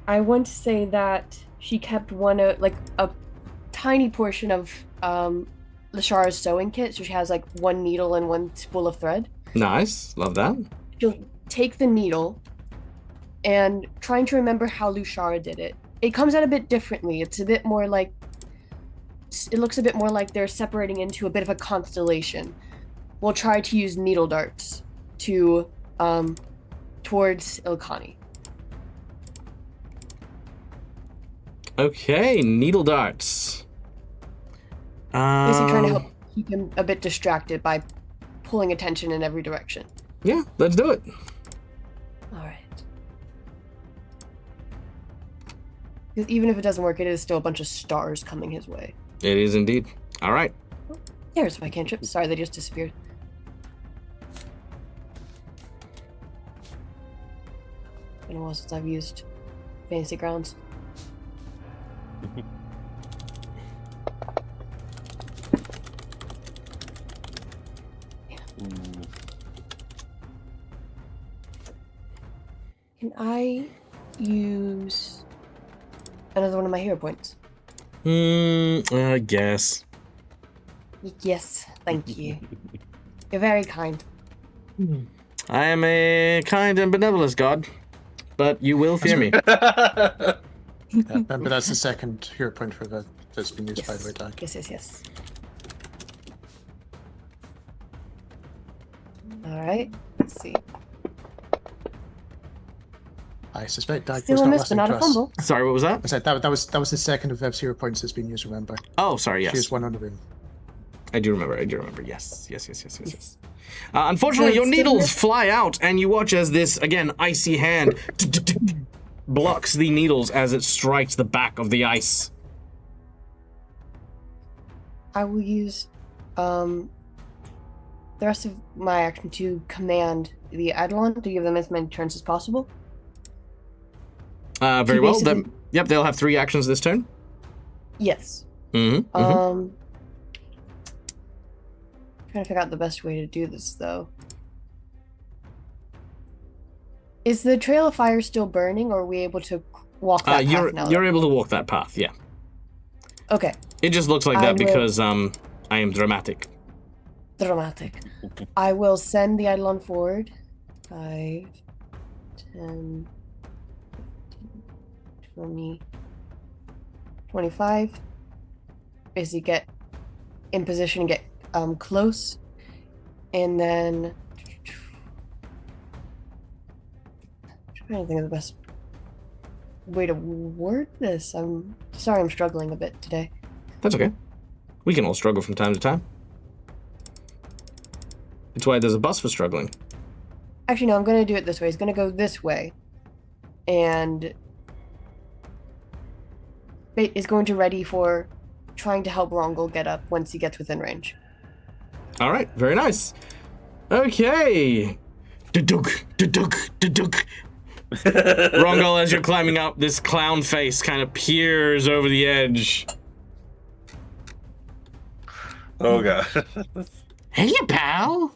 I want to say that she kept a tiny portion of Lashara's sewing kit, so she has like 1 needle and 1 spool of thread. Nice, love that. She'll take the needle and trying to remember how Lushara did it. It comes out a bit differently. It's a bit more like, it looks a bit more like they're separating into a bit of a constellation. We'll try to use needle darts to towards Ilkani. Okay, needle darts. Basically trying to help keep him a bit distracted by pulling attention in every direction. Yeah, let's do it. All right. Because even if it doesn't work, it is still a bunch of stars coming his way. It is indeed. All right. There's my cantrips. Sorry, they just disappeared. Been a while since I've used Fantasy Grounds. Can I use another one of my hero points? I guess. Yes, thank you. You're very kind. I am a kind and benevolent god, but you will fear me. Remember, that's the second hero point for that's been used by the way, Doug. Yes. Alright, let's see. I suspect Doug was Still a not miss, but listening not to a us. fumble. Sorry, what was that? I said that was the second of Vev's hero points that's been used, remember. Oh, sorry, She yes. has one on the room. I do remember. Yes. Unfortunately, your Still needles miss. fly out, and you watch as this, again, icy hand blocks the needles as it strikes the back of the ice. I will use the rest of my action to command the Eidolon to give them as many turns as possible. Very well. basically- Then, yep, they'll have 3 actions this turn. Yes. Mm-hmm. Trying to figure out the best way to do this, though. Is the trail of fire still burning, or are we able to walk that path now? You're able to walk that path, yeah. Okay, It just looks like I that will- because I am dramatic. dramatic. I will send the Eidolon forward. 5, 10, 15, 20, 25. Basically get in position and get close. And then trying to think of the best way to word this. I'm sorry I'm struggling a bit today. That's okay. We can all struggle from time to time. It's why there's a bus for struggling. Actually, no, I'm going to do it this way. He's going to go this way. And is going to ready for trying to help Rongol get up once he gets within range. All right, very nice. Okay. Da-duk, da-duk, da-duk. Rongol, as you're climbing up, this clown face kind of peers over the edge. Oh god. Hey, pal.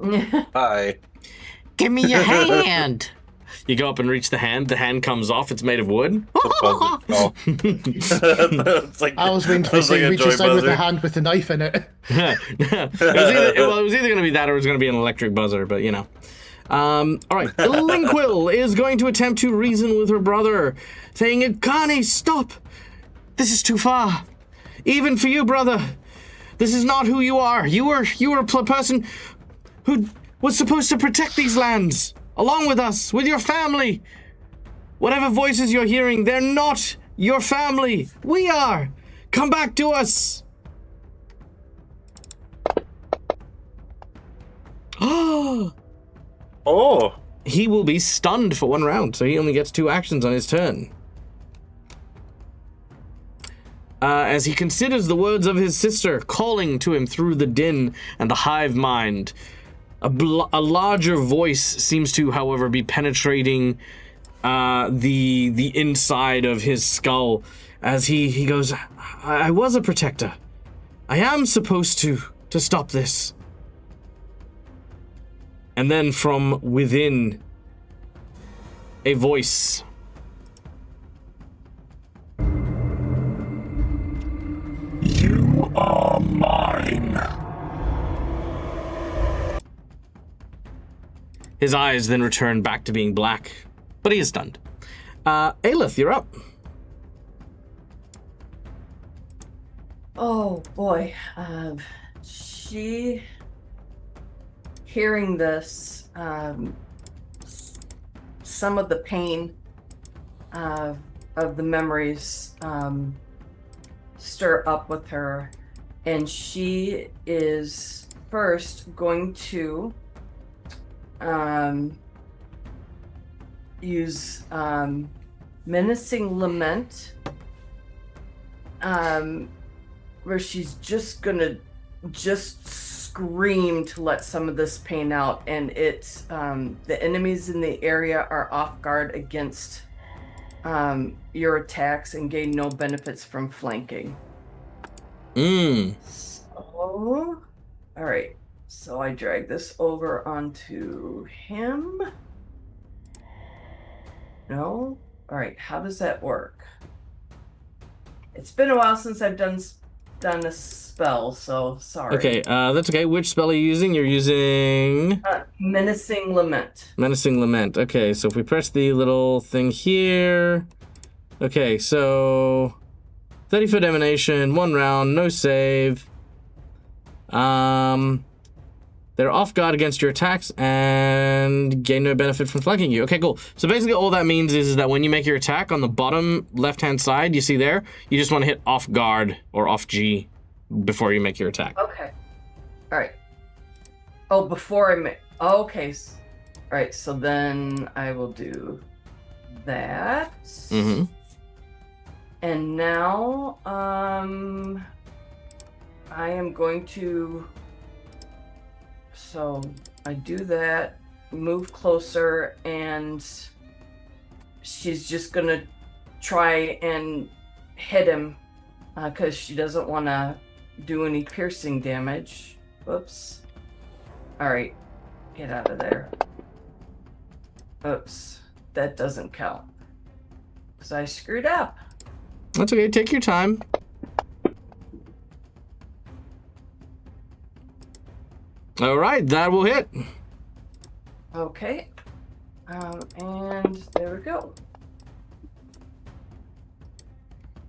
Hi. Give me your hand. You go up and reach the hand comes off, it's made of wood. Oh. It's like, I was waiting for you to say a reaches joy out with buzzer. a hand with a knife in it. it was either going to be that or it was going to be an electric buzzer, but you know. All right, Linquil is going to attempt to reason with her brother, saying, "Connie, stop! This is too far. Even for you, brother. This is not who you are. You were a person who was supposed to protect these lands, along with us, with your family. Whatever voices you're hearing, they're not your family. We are. Come back to us." Oh. Oh. He will be stunned for 1 round, so he only gets 2 actions on his turn. As he considers the words of his sister calling to him through the din and the hive mind, a larger voice seems to, however, be penetrating the inside of his skull. As he goes, I was a protector. I am supposed to stop this. And then from within, a voice. You are mine. His eyes then return back to being black, but he is stunned. Aelith, you're up. Oh boy. She, hearing this, some of the pain of the memories stir up with her, and she is first going to use menacing lament, where she's just gonna scream to let some of this pain out, and it's the enemies in the area are off guard against your attacks and gain no benefits from flanking. So, all right, so I drag this over onto him. No? All right, how does that work? It's been a while since I've done a spell, so sorry. Okay, that's okay. Which spell are you using? You're using... Menacing Lament. Menacing Lament. Okay, so if we press the little thing here... Okay, so... 30-foot emanation, 1 round, no save. They're off guard against your attacks and gain no benefit from flanking you. Okay, cool. So basically all that means is that when you make your attack on the bottom left-hand side, you see there, you just want to hit off guard or off G before you make your attack. Okay. All right. Oh, before I make... Okay. All right, so then I will do that. Mm-hmm. And now, I am going to... So I do that, move closer, and she's just gonna try and hit him because she doesn't want to do any piercing damage. Whoops. All right, get out of there. Oops, that doesn't count because I screwed up. That's okay, take your time. All right, that will hit. Okay. And there we go.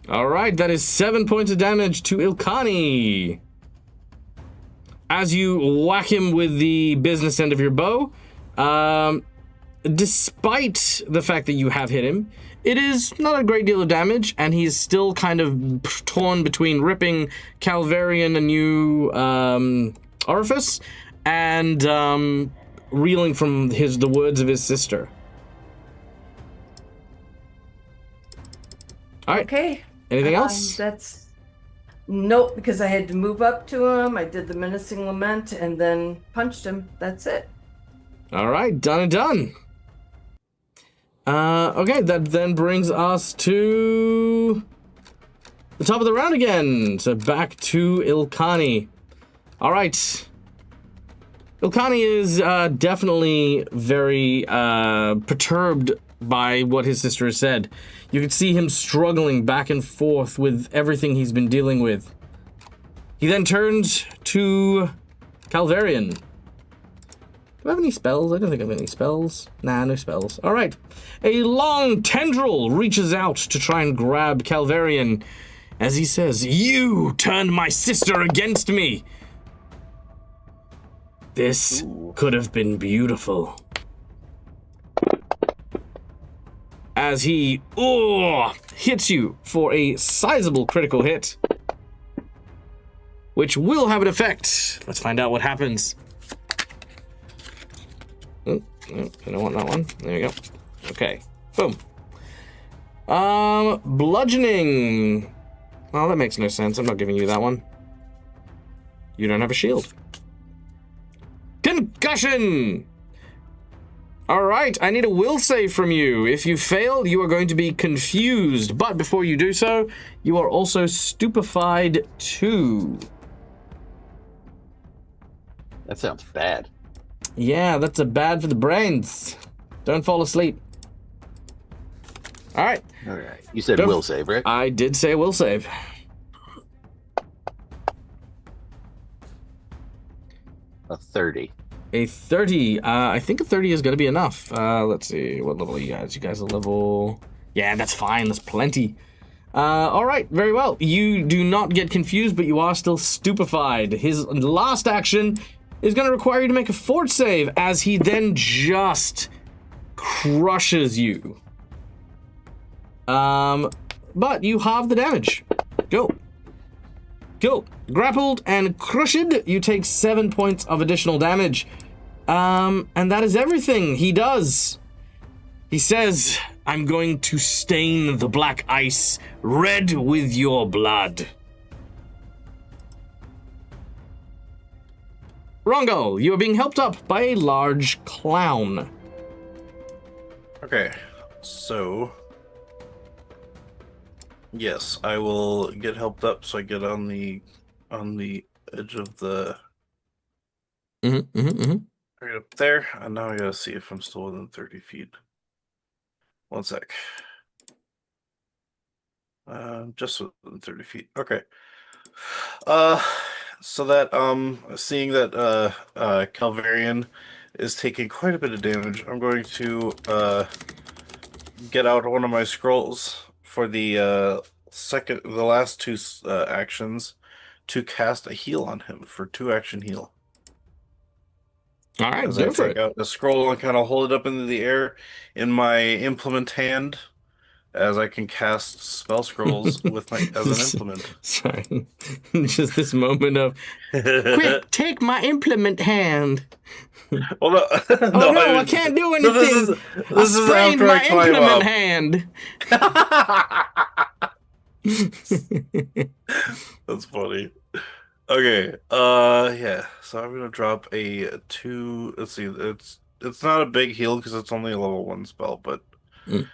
All right, that is 7 points of damage to Ilkani. As you whack him with the business end of your bow, despite the fact that you have hit him, it is not a great deal of damage, and he's still kind of torn between ripping Calvarian a new orifice and reeling from the words of his sister. All right. Okay. Anything else? That's... Nope, because I had to move up to him. I did the menacing lament and then punched him. That's it. All right, done and done. Okay, that then brings us to the top of the round again. So back to Ilkani. All right. Ilkani is definitely very perturbed by what his sister has said. You can see him struggling back and forth with everything he's been dealing with. He then turns to Calvarian. Do I have any spells? I don't think I have any spells. Nah, no spells. All right. A long tendril reaches out to try and grab Calvarian as he says, "You turned my sister against me. This could have been beautiful." As he hits you for a sizable critical hit, which will have an effect. Let's find out what happens. Oh, no, I don't want that one. There you go. Okay. Boom. Bludgeoning. Well, that makes no sense. I'm not giving you that one. You don't have a shield. Concussion! All right, I need a will save from you. If you fail, you are going to be confused. But before you do so, you are also stupefied 2. That sounds bad. Yeah, that's a bad for the brains. Don't fall asleep. All right. All right. You said Go. will save, right? I did say will save. A 30. A 30. I think a 30 is going to be enough. Let's see. What level are you guys? You guys are level... Yeah, that's fine. That's plenty. All right. Very well. You do not get confused, but you are still stupefied. His last action is going to require you to make a fort save as he then just crushes you. But you have the damage. Go. Cool. Grappled and crushed, you take 7 points of additional damage. And that is everything he does. He says, I'm going to stain the black ice red with your blood. Rongol, you are being helped up by a large clown. Okay, so yes, I will get helped up so I get on the edge of the right up there, and now I gotta see if I'm still within 30 feet. One sec. Just within 30 feet. Okay. So that seeing that Calvarian is taking quite a bit of damage, I'm going to get out one of my scrolls for the last two actions to cast a heal on him for 2-action heal. All right, As I go for take it. out the scroll and kind of hold it up into the air in my implement hand, as I can cast spell scrolls with my as an implement. Sorry, just this moment of quick, take my implement hand. Well, no, Oh no, I can't do anything. This is sprained after my I climb implement up. hand. That's funny. Okay. Yeah. So I'm gonna drop a 2. Let's see. It's not a big heal because it's only a level 1 spell, but Mm.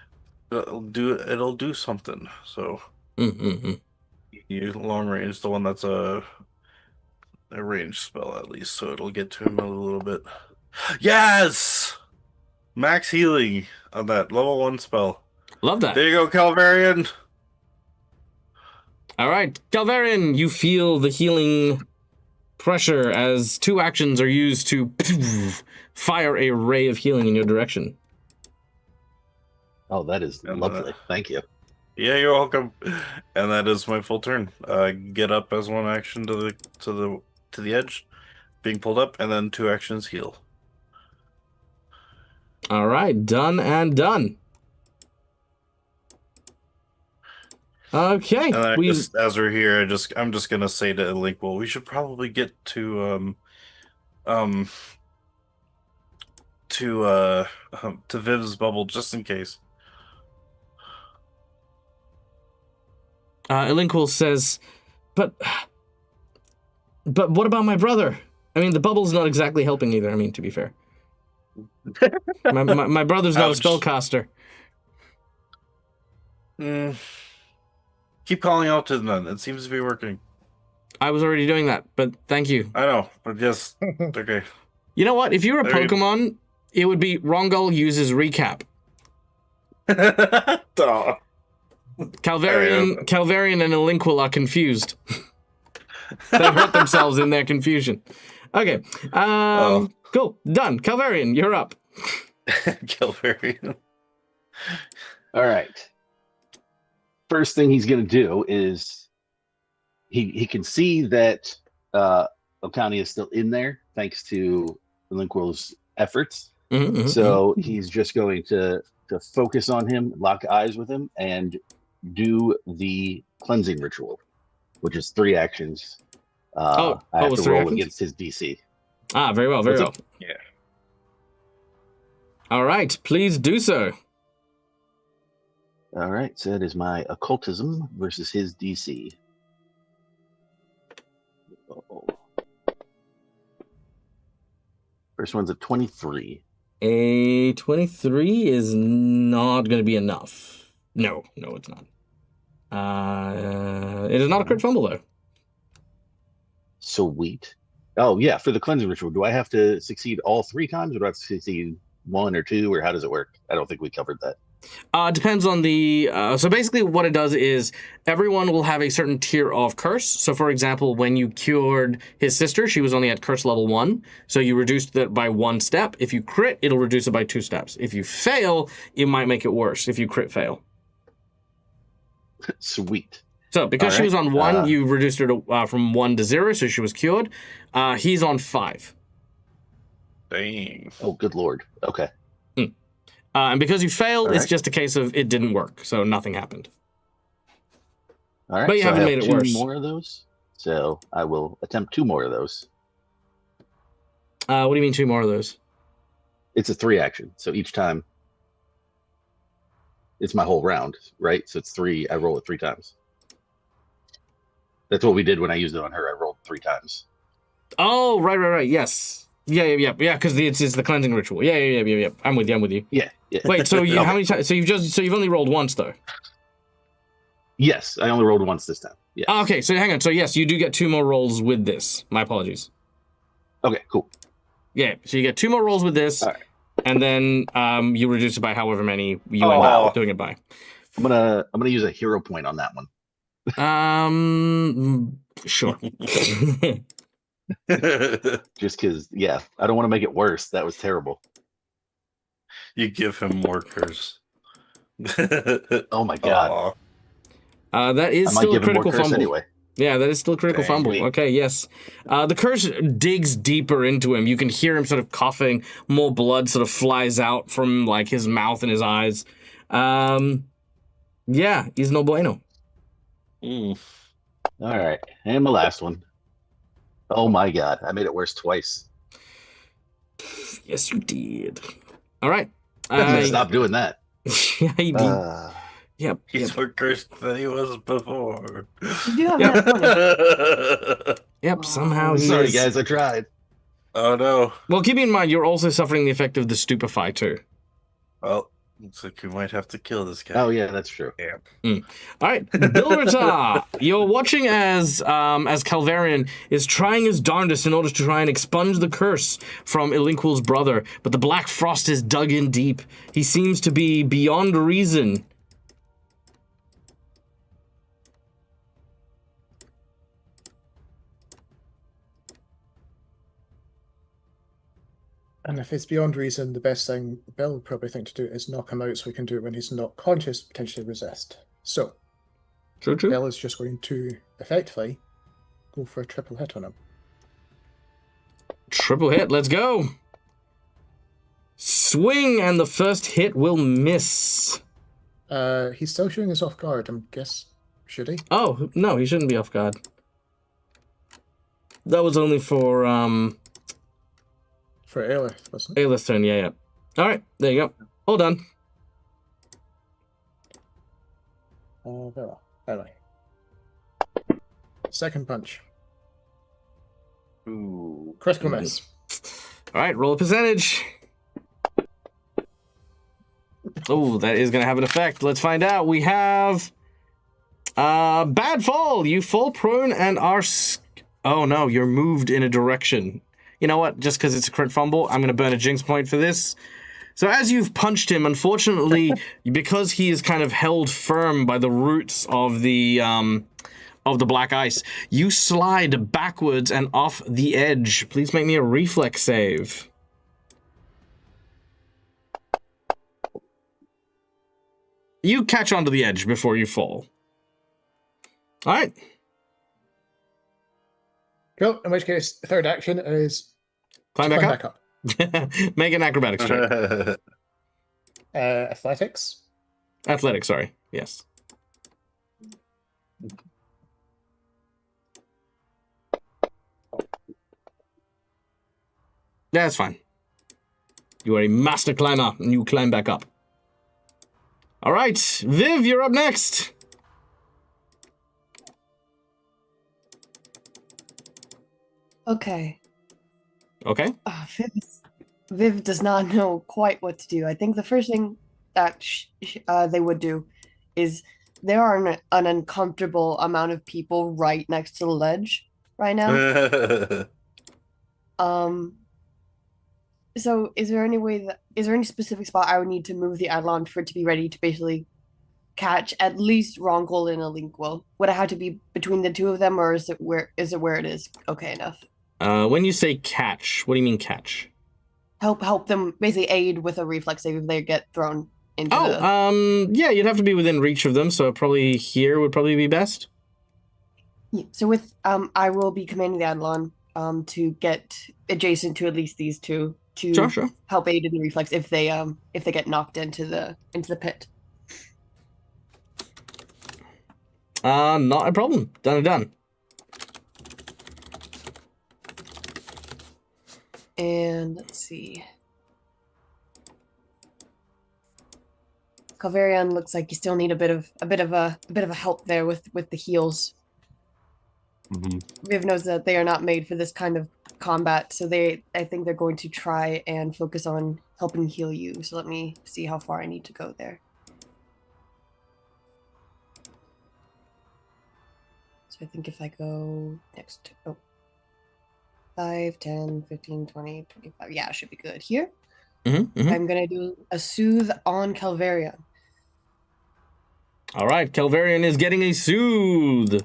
it'll do something. So you long range, the one that's a ranged spell at least, so it'll get to him a little bit. Yes! Max healing on that level 1 spell. Love that. There you go, Calvarian. All right, Calvarian, you feel the healing pressure as 2 actions are used to fire a ray of healing in your direction. Oh, that is And, lovely. Thank you. Yeah, you're welcome. And that is my full turn. Get up as 1 action to the edge, being pulled up, and then 2 actions heal. All right, done and done. Okay, And then as we're here, I'm just gonna say to Link, well, we should probably get to Viv's bubble just in case. Elinquil says, but what about my brother? I mean, the bubble's not exactly helping either. I mean, to be fair. my brother's not a Ouch. spellcaster. Keep calling out to them then. It seems to be working. I was already doing that, but thank you. I know, but just okay. You know what? If you were a There you go. Pokemon, it would be Rongol uses recap. Duh. Calvarian and Elinquil are confused. They hurt themselves in their confusion. Okay. Cool. Done. Calvarian, you're up. Calvarian. All right. First thing he's going to do is he can see that Okani is still in there thanks to Linquil's efforts. So he's just going to focus on him, lock eyes with him, and do the cleansing ritual, which is 3 actions. I have to 3 roll actions? against his DC. Ah, very well, very well. Yeah. All right, please do so. All right, so that is my occultism versus his DC. Uh-oh. First one's a 23. A 23 is not going to be enough. No, it's not. It is not a crit fumble, though. Sweet. Oh, yeah, for the cleansing ritual, do I have to succeed all 3 times, or do I have to succeed 1 or 2, or how does it work? I don't think we covered that. Depends on the. So basically, what it does is everyone will have a certain tier of curse. So, for example, when you cured his sister, she was only at curse level 1. So you reduced that by 1 step. If you crit, it'll reduce it by 2 steps. If you fail, it might make it worse if you crit fail. Sweet. So because she was on 1, you reduced her to, from 1 to 0, so she was cured. He's on 5. Dang. Oh, good lord. Okay. And because you failed, All it's right. just a case of it didn't work, so nothing happened. All right. But you so haven't I have made it 2 worse. more of those. So I will attempt 2 more of those. What do you mean 2 more of those? It's a 3 action. So each time it's my whole round, right? So it's 3. I roll it 3 times. That's what we did when I used it on her. I rolled 3 times. Oh, right. Yes. Yeah. Because it's the cleansing ritual. Yeah. I'm with you. Yeah. Wait, so you, Okay. how many times? So you've only rolled once though. Yes, I only rolled once this time. Yeah. Okay, so hang on. So yes, you do get 2 more rolls with this. My apologies. Okay. Cool. Yeah, so you get 2 more rolls with this, All right. and then you reduce it by however many you end Oh. up doing it by. I'm gonna use a hero point on that one. Sure. Just because, yeah, I don't want to make it worse. That was terrible. You give him more curse. Oh my god. Aw. That is I might still a give him more critical curse fumble. anyway. Yeah, that is still a critical Dang. fumble. Sweet. Okay, yes. The curse digs deeper into him. You can hear him sort of coughing. More blood sort of flies out from like his mouth and his eyes. Yeah, he's no bueno. Mm. All right, and my last one. Oh my god, I made it worse twice. Yes, you did. All right. Stop doing that. Yeah, he did. Yep. He's more cursed than he was before. You do have that 20. Yep. Somehow he Sorry, is. guys, I tried. Oh no. Well, keep in mind you're also suffering the effect of the stupefy too. Well, looks like we might have to kill this guy. Oh yeah, that's true. All right, Bilbertar, you're watching as Calvarian is trying his darndest in order to try and expunge the curse from Ilinquil's brother, but the black frost is dug in deep. He seems to be beyond reason. And if it's beyond reason, the best thing Bill would probably think to do is knock him out so we can do it when he's not conscious, potentially resist. So, True. Bill is just going to effectively go for a triple hit on him. Triple hit, let's go. Swing, and the first hit will miss. He's still showing us off guard, I guess. Should he? Oh, no, he shouldn't be off guard. That was only for For Aelith, wasn't it? Ayla's turn, yeah. All right, there you go. All done. There we are. Anyway. Second punch. Ooh. Critical miss. All right, roll a percentage. Oh, that is going to have an effect. Let's find out. We have bad fall. You fall prone and are... Oh, no, you're moved in a direction. You know what? Just because it's a crit fumble, I'm going to burn a jinx point for this. So as you've punched him, unfortunately, because he is kind of held firm by the roots of the black ice, you slide backwards and off the edge. Please make me a reflex save. You catch onto the edge before you fall. All right. Cool. In which case, the third action is Climb to back up. Make an acrobatics check. Athletics. Athletics, sorry. Yes. Yeah, that's fine. You are a master climber, and you climb back up. All right, Viv, you're up next. Okay. Okay. Viv does not know quite what to do. I think the first thing that they would do is there are an uncomfortable amount of people right next to the So is there any specific spot I would need to move the Adlon for it to be ready to basically catch at least Rongul and a Linkwell? Would I have to be between the two of them, or is it where it is okay enough? When you say catch, what do you mean catch? Help them basically aid with a reflex save if they get thrown into the... Yeah, you'd have to be within reach of them, so probably here would probably be best. Yeah, so with I will be commanding the Adlon to get adjacent to at least these two to Sure. help aid in the reflex if they get knocked into the pit. Not a problem. Done. And let's see. Calvarian looks like you still need a bit of a help there with the heals. Viv knows that they are not made for this kind of combat, so I think they're going to try and focus on helping heal you. So let me see how far I need to go there. So I think if I go next, 5, 10, 15, 20, 25. Yeah, I should be good here. I'm going to do a soothe on Calvarian. All right, Calvarian is getting a soothe.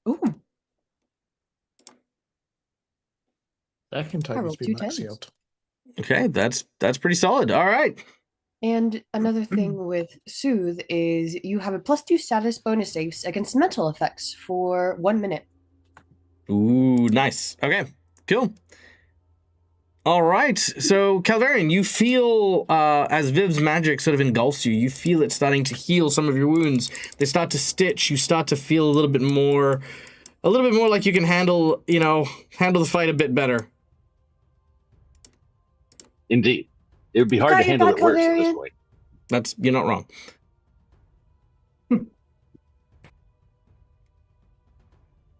Ooh, That can I time rolled be 2 max 10s. healed. Okay, that's pretty solid. All right. And another thing with Soothe is you have a +2 status bonus saves against mental effects for 1 minute. Ooh, nice. Okay, cool. All right, so Calvarian, you feel as Viv's magic sort of engulfs you, you feel it starting to heal some of your wounds. They start to stitch. You start to feel a little bit more like you can handle the fight a bit better. Indeed. It would be hard to handle it worse at this point. You're not wrong.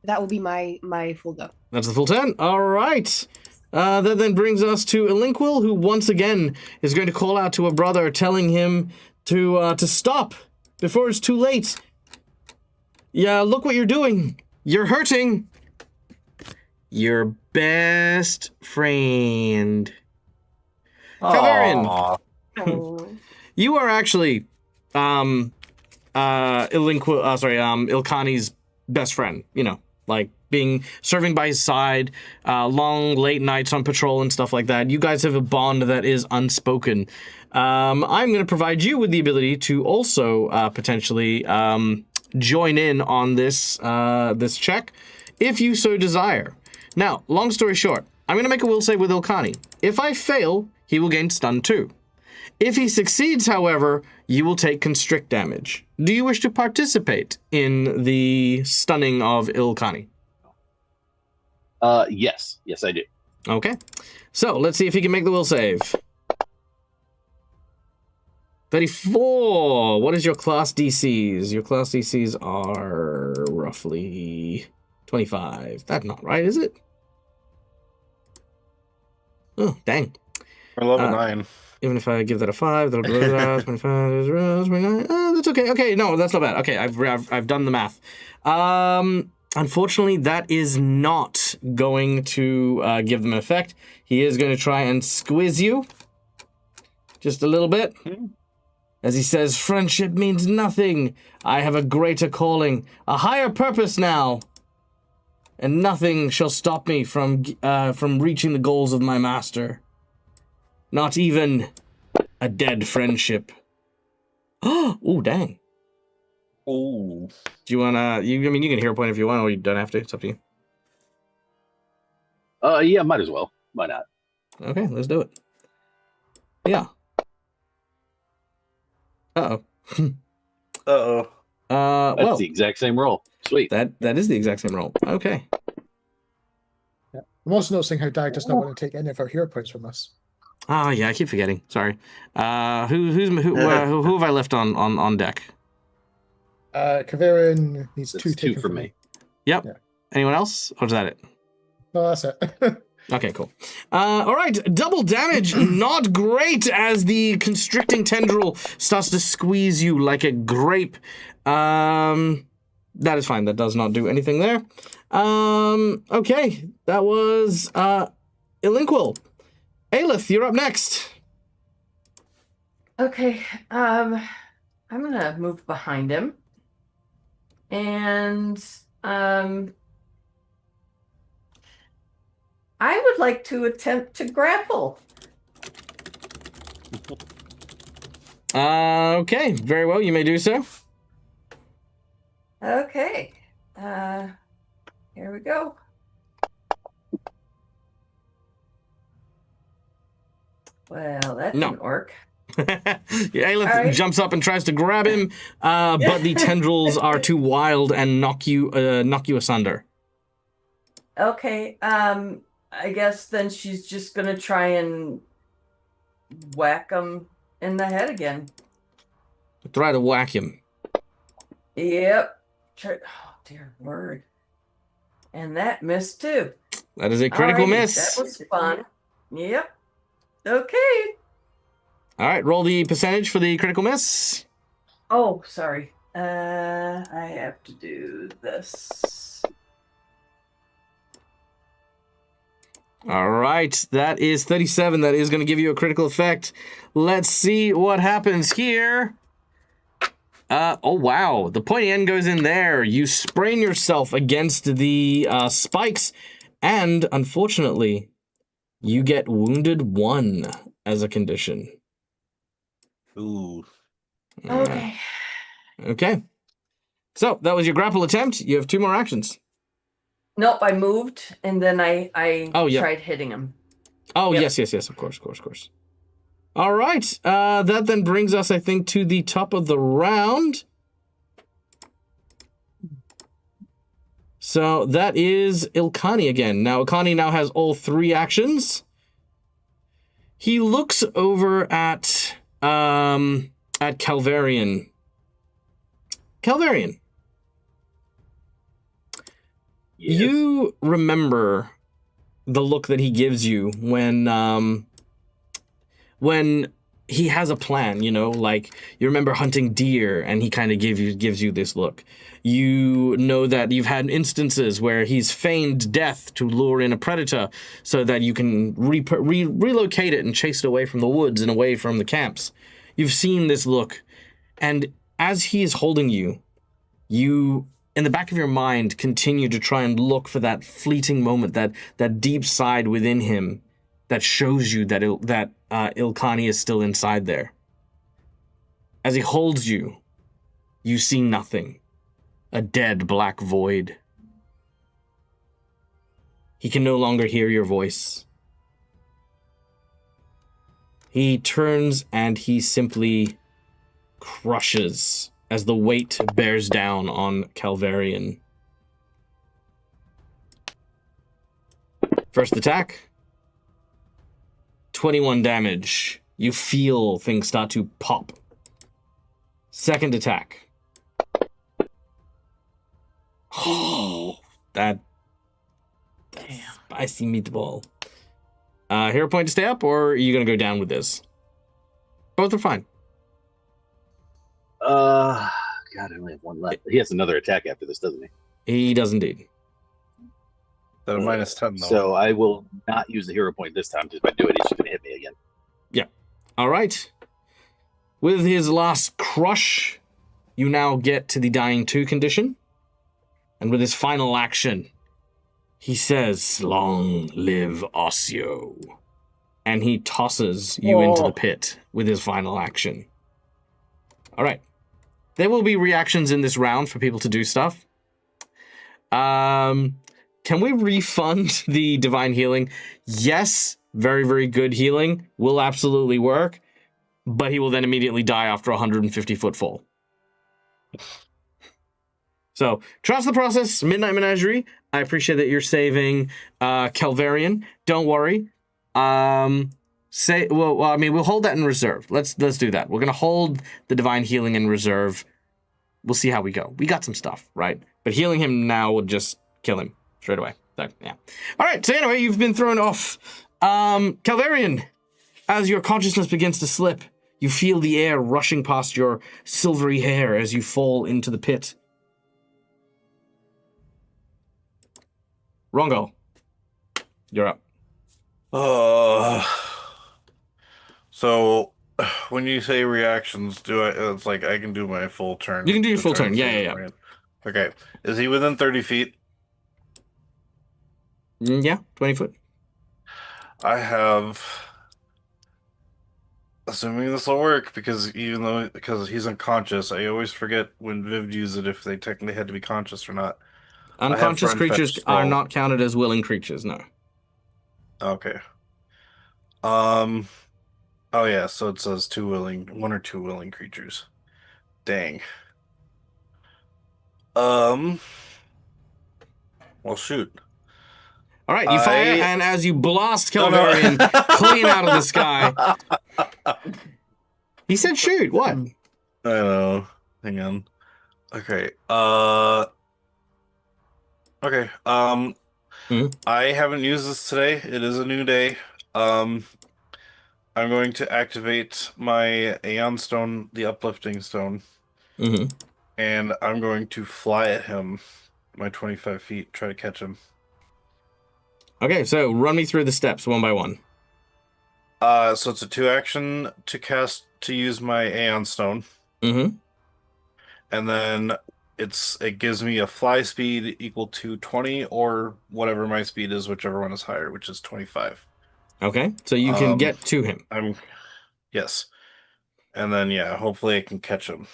That will be my full go. That's the full 10. All right. That then brings us to Elinquil, who once again is going to call out to a brother, telling him to stop before it's too late. Yeah, look what you're doing. You're hurting your best friend. Calvarian, Oh. you are actually Ilkani's best friend, like serving by his side, long late nights on patrol and stuff like that. You guys have a bond that is unspoken. I'm going to provide you with the ability to also potentially join in on this check if you so desire. Now, long story short, I'm going to make a will save with Ilkani. If I fail, he will gain stun 2. If he succeeds, however, you will take constrict damage. Do you wish to participate in the stunning of Ilkani? Yes, I do. Okay. So, let's see if he can make the will save. 34. What is your class DCs? Your class DCs are roughly 25. That's not right, is it? Oh, dang. Or level 9. Even if I give that a 5, that'll be 25, 29. Oh, that's okay. Okay, no, that's not bad. Okay, I've done the math. Unfortunately, that is not going to give them an effect. He is going to try and squiz you just a little bit. As he says, friendship means nothing. I have a greater calling, a higher purpose now. And nothing shall stop me from reaching the goals of my master. Not even a dead friendship. Oh, dang. Oh. Do you wanna? You can hero point if you want, or you don't have to. It's up to you. Yeah, might as well. Why not? Okay, let's do it. Yeah. Uh-oh. Uh-oh. That's the exact same roll. Sweet. That is the exact same roll. Okay. I'm also noticing how Dag does not want to take any of our hero points from us. Oh yeah, I keep forgetting. Sorry. Who have I left on deck? Kavarian needs That's 2 2 taken from me. Yep. Yeah. Anyone else? Or is that it? No, that's it. Okay, cool. All right, double damage. Not great as the constricting tendril starts to squeeze you like a grape. that is fine. That does not do anything there. Okay, that was Ilinquil. Aelith, you're up next. Okay, I'm gonna move behind him. And I would like to attempt to grapple. Okay, very well. You may do so. Okay. Here we go. Well, that No. didn't work. Aelith All right. jumps up and tries to grab him, but the tendrils are too wild and knock you asunder. Okay, I guess then she's just gonna try and whack him in the head again. Try to whack him. Yep. Oh, dear word. And that missed too. That is a critical Alrighty, miss. That was fun. Yep. Okay. All right, roll the percentage for the critical miss. Oh, sorry. I have to do this. All right, that is 37. That is going to give you a critical effect. Let's see what happens here. Oh, wow. The pointy end goes in there. You sprain yourself against the spikes, and unfortunately, you get wounded 1 as a condition. Ooh. Okay. Okay. So, that was your grapple attempt. You have 2 more actions. Nope, I moved and then I Oh, yeah. tried hitting him. Oh, Yep. yes, of course. All right, that then brings us, I think, to the top of the round. So that is Ilkani again. Now, Ilkani now has all 3 actions. He looks over at Calvarian. Calvarian. Yes. You remember the look that he gives you when he has a plan, you know, like you remember hunting deer and he kind of gives you this look. You know that you've had instances where he's feigned death to lure in a predator so that you can relocate it and chase it away from the woods and away from the camps. You've seen this look, and as he is holding you, you, in the back of your mind, continue to try and look for that fleeting moment, that deep side within him that shows you that Ilkani is still inside there. As he holds you, you see nothing. A dead black void. He can no longer hear your voice. He turns and he simply crushes as the weight bears down on Calvarian. First attack. 21 damage. You feel things start to pop. Second attack. Oh, that's spicy meatball. Hero point to stay up, or are you going to go down with this? Both are fine. God, I only have 1 left. He has another attack after this, doesn't he? He does indeed. That a minus 10 though. So I will not use the hero point this time, because if I do it, he's just going to hit me again. Yeah. All right. With his last crush, you now get to the dying 2 condition. And with his final action, he says, "Long live Osseo." And he tosses you into the pit with his final action. All right. There will be reactions in this round for people to do stuff. Can we refund the divine healing? Yes, very, very good healing. Will absolutely work. But he will then immediately die after a 150-foot fall. So, trust the process, Midnight Menagerie. I appreciate that you're saving Calvarian. Don't worry. We'll hold that in reserve. Let's do that. We're gonna hold the divine healing in reserve. We'll see how we go. We got some stuff, right? But healing him now would just kill him straight away. So, yeah. All right. So anyway, you've been thrown off. Calvarian, as your consciousness begins to slip, you feel the air rushing past your silvery hair as you fall into the pit. Rongo, you're up. So when you say reactions, it's like I can do my full turn. You can do your to full try and turn. Yeah, see yeah, if I can- Okay. Is he within 30 feet? Yeah, 20 foot. I have, assuming this will work, because he's unconscious, I always forget when Viv used it if they technically had to be conscious or not. I have Unconscious friend fetch creatures are spell. not counted as willing creatures, no. Okay. Oh yeah, so it says one or two willing creatures. Dang. Well, shoot. All right, you fire, I- and as you blast No, no. Calvarian clean out of the sky, he said shoot. What? I know. Hang on. Okay. Okay. Mhm. I haven't used this today. It is a new day. I'm going to activate my Aeon Stone, the uplifting stone, Mm-hmm. and I'm going to fly at him, my 25 feet, try to catch him. Okay, so run me through the steps one by one. So it's a 2-action to use my Aeon Stone, Mm-hmm. and then it gives me a fly speed equal to 20 or whatever my speed is, whichever one is higher, which is 25. Okay, so you can Um, get to him. Yes. And then yeah, hopefully I can catch him.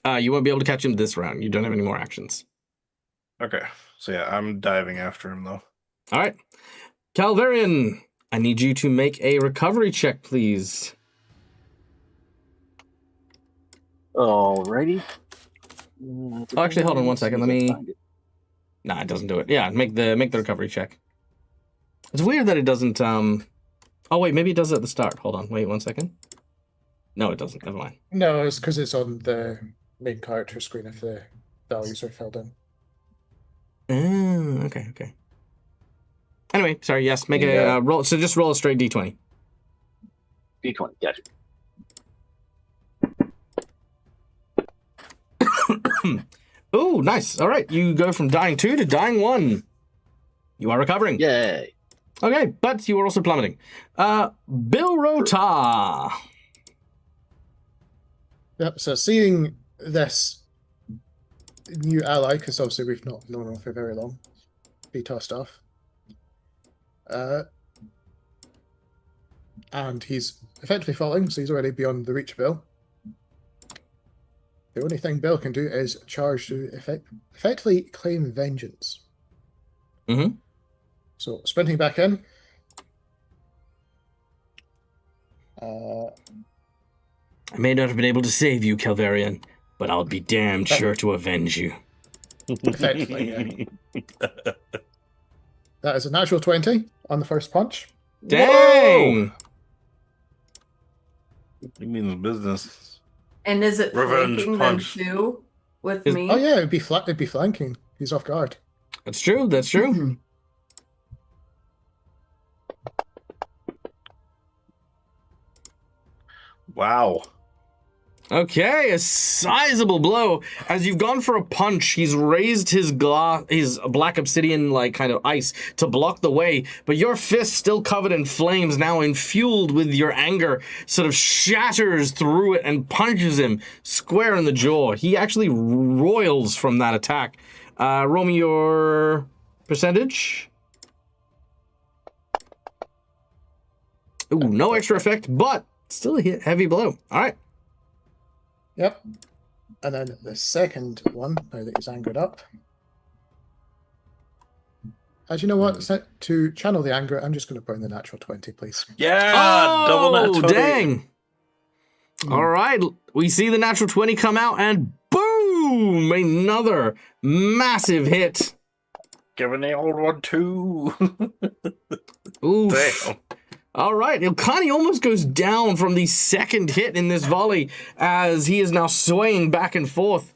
You won't be able to catch him this round. You don't have any more actions. Okay. So yeah, I'm diving after him though. All right, Calvarian, I need you to make a recovery check, please. Alrighty. Oh, actually, hold on one second. Let me. Nah, it doesn't do it. Yeah, make the recovery check. It's weird that it doesn't. Oh wait, maybe it does it at the start. Hold on, wait 1 second. No, it doesn't. Never mind. No, it's because it's on the main character screen if the values are filled in. Okay. Anyway, sorry. Yes, make Yeah. a roll. So just roll a straight d20. D20, gotcha. Oh, nice. All right, you go from dying 2 to dying 1. You are recovering. Yay. Okay, but you are also plummeting. Bill Rota. Yep, so seeing this new ally, because obviously we've not known him for very long, be tossed off. And he's effectively falling, so he's already beyond the reach of Bill. The only thing Bill can do is charge to effectively claim vengeance. Mm-hmm. So sprinting back in. I may not have been able to save you, Calvarian, but I'll be damned sure to avenge you. Effectively, yeah. That is a natural 20 on the first punch. Dang! You mean business? And is it Revenge flanking punch. them too with Is- me? Oh yeah, it'd be flanking. He's off guard. That's true. That's true. Wow. Okay, a sizable blow. As you've gone for a punch, he's raised his black obsidian like kind of ice to block the way, but your fist, still covered in flames, now infueled with your anger, sort of shatters through it and punches him square in the jaw. He actually roils from that attack. Roll me your percentage. Ooh, no extra effect, but still a heavy blow. All right. Yep. And then the second one, now that he's angered up. As you know what, to channel the anger, I'm just going to burn the natural 20, please. Yeah, double Oh, nat 20. dang. All right, we see the natural 20 come out, and boom, another massive hit. Giving the old one too. Oof. Damn. All right, Ilkani almost goes down from the second hit in this volley as he is now swaying back and forth.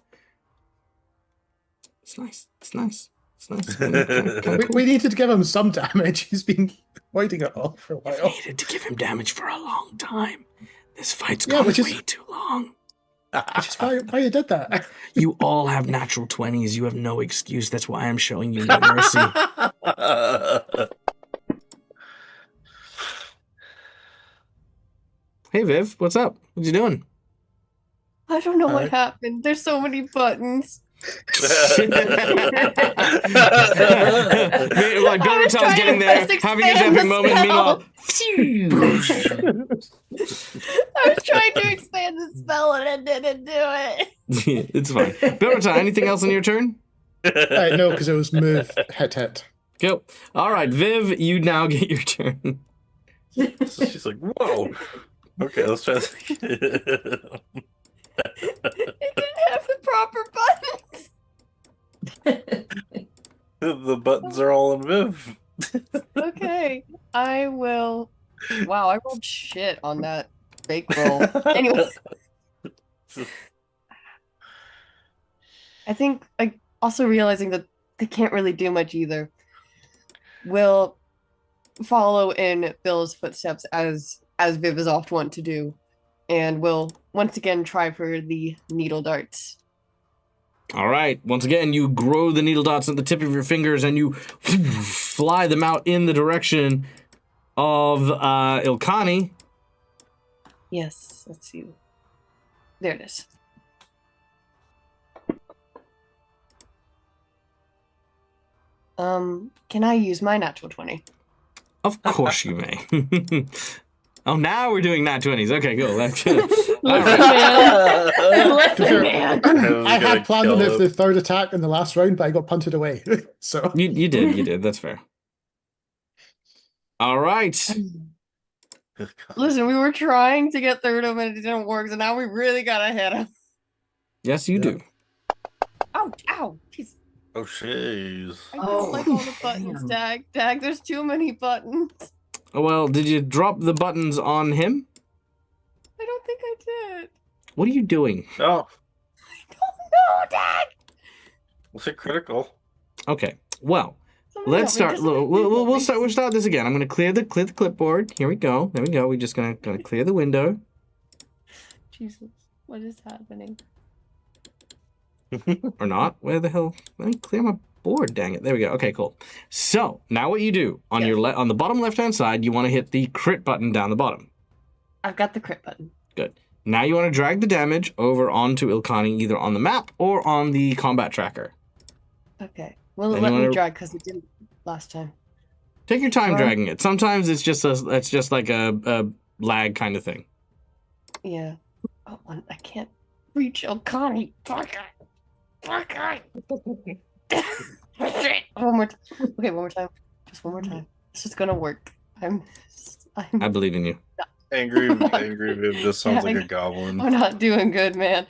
It's nice. It's nice. It's nice. We needed to give him some damage. He's been fighting it off for a while. Needed to give him damage for a long time. This fight's Yeah, gone which is- way too long. Which is why you did that. You all have natural 20s. You have no excuse. That's why I'm showing you no mercy. Hey, Viv, what's up? What you doing? I don't know what Alright. happened. There's so many buttons. Like Bill was trying getting to there, press having his expand epic the moment. spell. Meanwhile, I was trying to expand the spell and it didn't do it. it's fine. Bill, anything else on your turn? No, because it was move, hit. Go. All right, Viv, you now get your turn. So she's like, whoa. Okay, let's try this. It didn't have the proper buttons. The buttons are all in Viv. Okay, I will. Wow, I rolled shit on that fake roll. Anyway, I think also realizing that they can't really do much either. Will follow in Bill's footsteps as Viv is oft wont to do, and will once again try for the needle darts. All right. Once again, you grow the needle dots at the tip of your fingers and you fly them out in the direction of Ilkani. Yes, let's see. There it is. Can I use my natural 20? Of course you may. Oh, now we're doing nat 20s. Okay, cool. That's good. All right. Listen, man. I had planned on the third attack in the last round, but I got punted away. So You did. That's fair. All right. Listen, we were trying to get through to him and it didn't work, so now we really gotta hit him. Yes, you do. Ow, jeez. Oh, jeez. I don't like all the buttons, damn. Dag, there's too many buttons. Well, did you drop the buttons on him? I don't think I did. What are you doing? Oh, No, Dag! was it critical? Okay. Well, Somebody let's help me, start. just We'll start this again. I'm going to clear the clipboard. Here we go. There we go. We're just going to clear the window. Jesus, what is happening? Or not. Where the hell? Let me clear my board. Dang it. There we go. Okay, cool. So now what you do on Yes. your on the bottom left-hand side, you want to hit the crit button down the bottom. I've got the crit button. Good. Now you want to drag the damage over onto Ilkani, either on the map or on the combat tracker. Okay. Will it Then let you me wanna- drag because it didn't last time? Take your time Sure. dragging it. Sometimes it's just like a lag kind of thing. Yeah. Oh, I can't reach Connie. Fuck it. One more time. Okay, one more time. Just one more time. This is gonna work. I believe in you. Angry Viv just sounds like a goblin. I'm not doing good, man.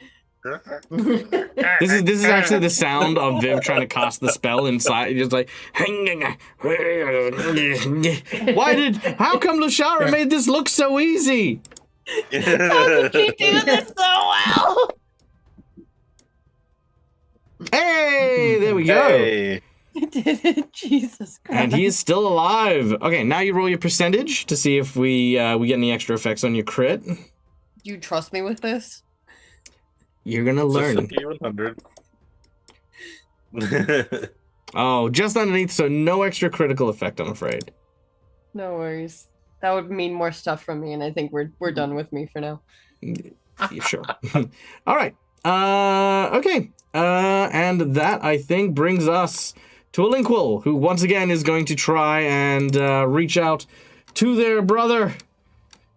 This is actually the sound of Viv trying to cast the spell inside. Just like, how come Lushara made this look so easy? How did you do this so well? Hey, there we go. Hey. I did it. Jesus Christ. And he is still alive. Okay, now you roll your percentage to see if we get any extra effects on your crit. Do you trust me with this? You're gonna learn. 100. Oh, just underneath, so no extra critical effect, I'm afraid. No worries. That would mean more stuff from me, and I think we're done with me for now. Sure. All right. Okay. And that, I think, brings us to Linquil, who once again is going to try and reach out to their brother.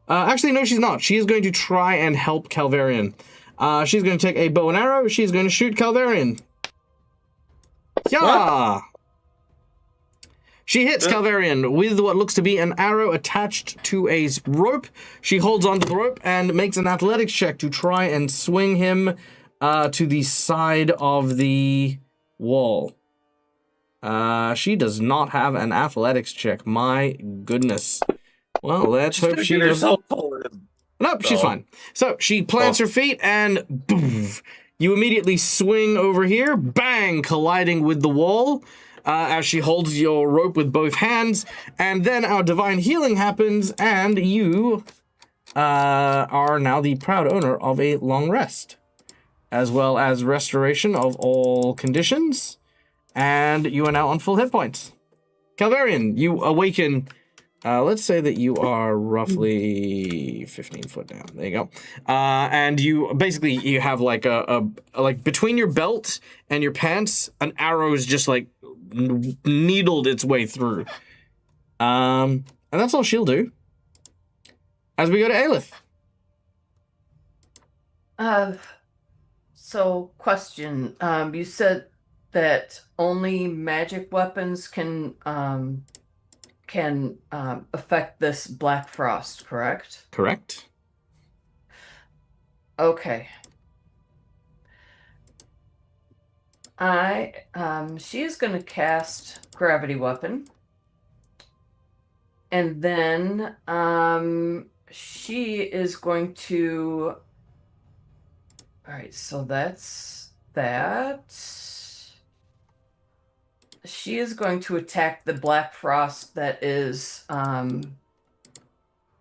Actually, no, she's not. She is going to try and help Calvarian. She's going to take a bow and arrow. She's going to shoot Calvarian. Yeah! She hits Calvarian with what looks to be an arrow attached to a rope. She holds onto the rope and makes an athletics check to try and swing him to the side of the wall. She does not have an athletics check. My goodness. Well, let's hope she does. Nope, she's fine. So she plants her feet and boom, you immediately swing over here, bang, colliding with the wall as she holds your rope with both hands. And then our divine healing happens and you are now the proud owner of a long rest. as well as restoration of all conditions, and you are now on full hit points. Calvarian, you awaken. Let's say that you are roughly 15 foot down. There you go. And you basically you have like a like between your belt and your pants, an arrow's just like needled its way through. And that's all she'll do. As we go to Aelith. So question. You said that only magic weapons can affect this black frost, correct? Correct. Okay. She is going to cast gravity weapon, and then she is going to. All right, so that's that. She is going to attack the black frost that is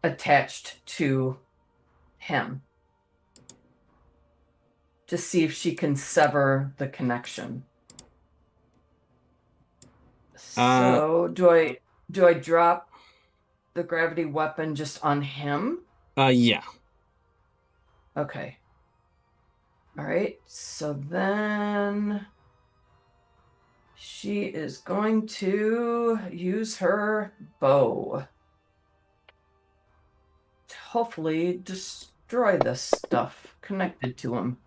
attached to him to see if she can sever the connection. So do I drop the gravity weapon just on him? Yeah. Okay. All right. So then she is going to use her bow to hopefully destroy this stuff connected to him.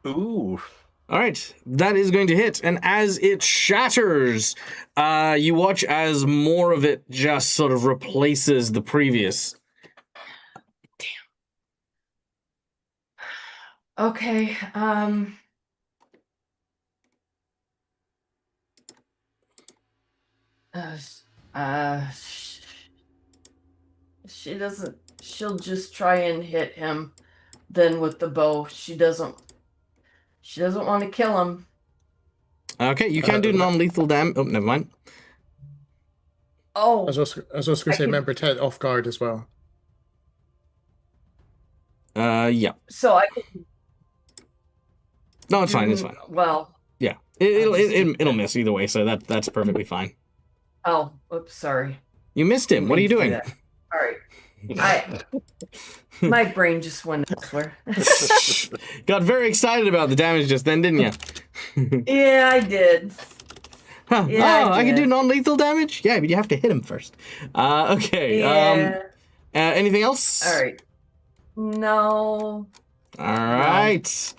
Ooh. All right, that is going to hit, and as it shatters, you watch as more of it just sort of replaces the previous. Okay, she doesn't, she'll just try and hit him then with the bow. She doesn't want to kill him. Okay, you can do non-lethal damage. Oh, never mind. I was also going to say, can- remember Ted off guard as well. Yeah. So I can No, it's fine. It's fine. Well, Yeah, it'll miss either way, so that's perfectly fine. oh, oops, sorry. You missed him. What are you Didn't doing? do that. All right. My brain just went elsewhere. Got very excited about the damage just then, didn't you? Yeah, I did. Huh. Yeah, Oh, I can did. do non-lethal damage? Yeah, but you have to hit him first. Okay. Yeah. Anything else? All right. No. All right.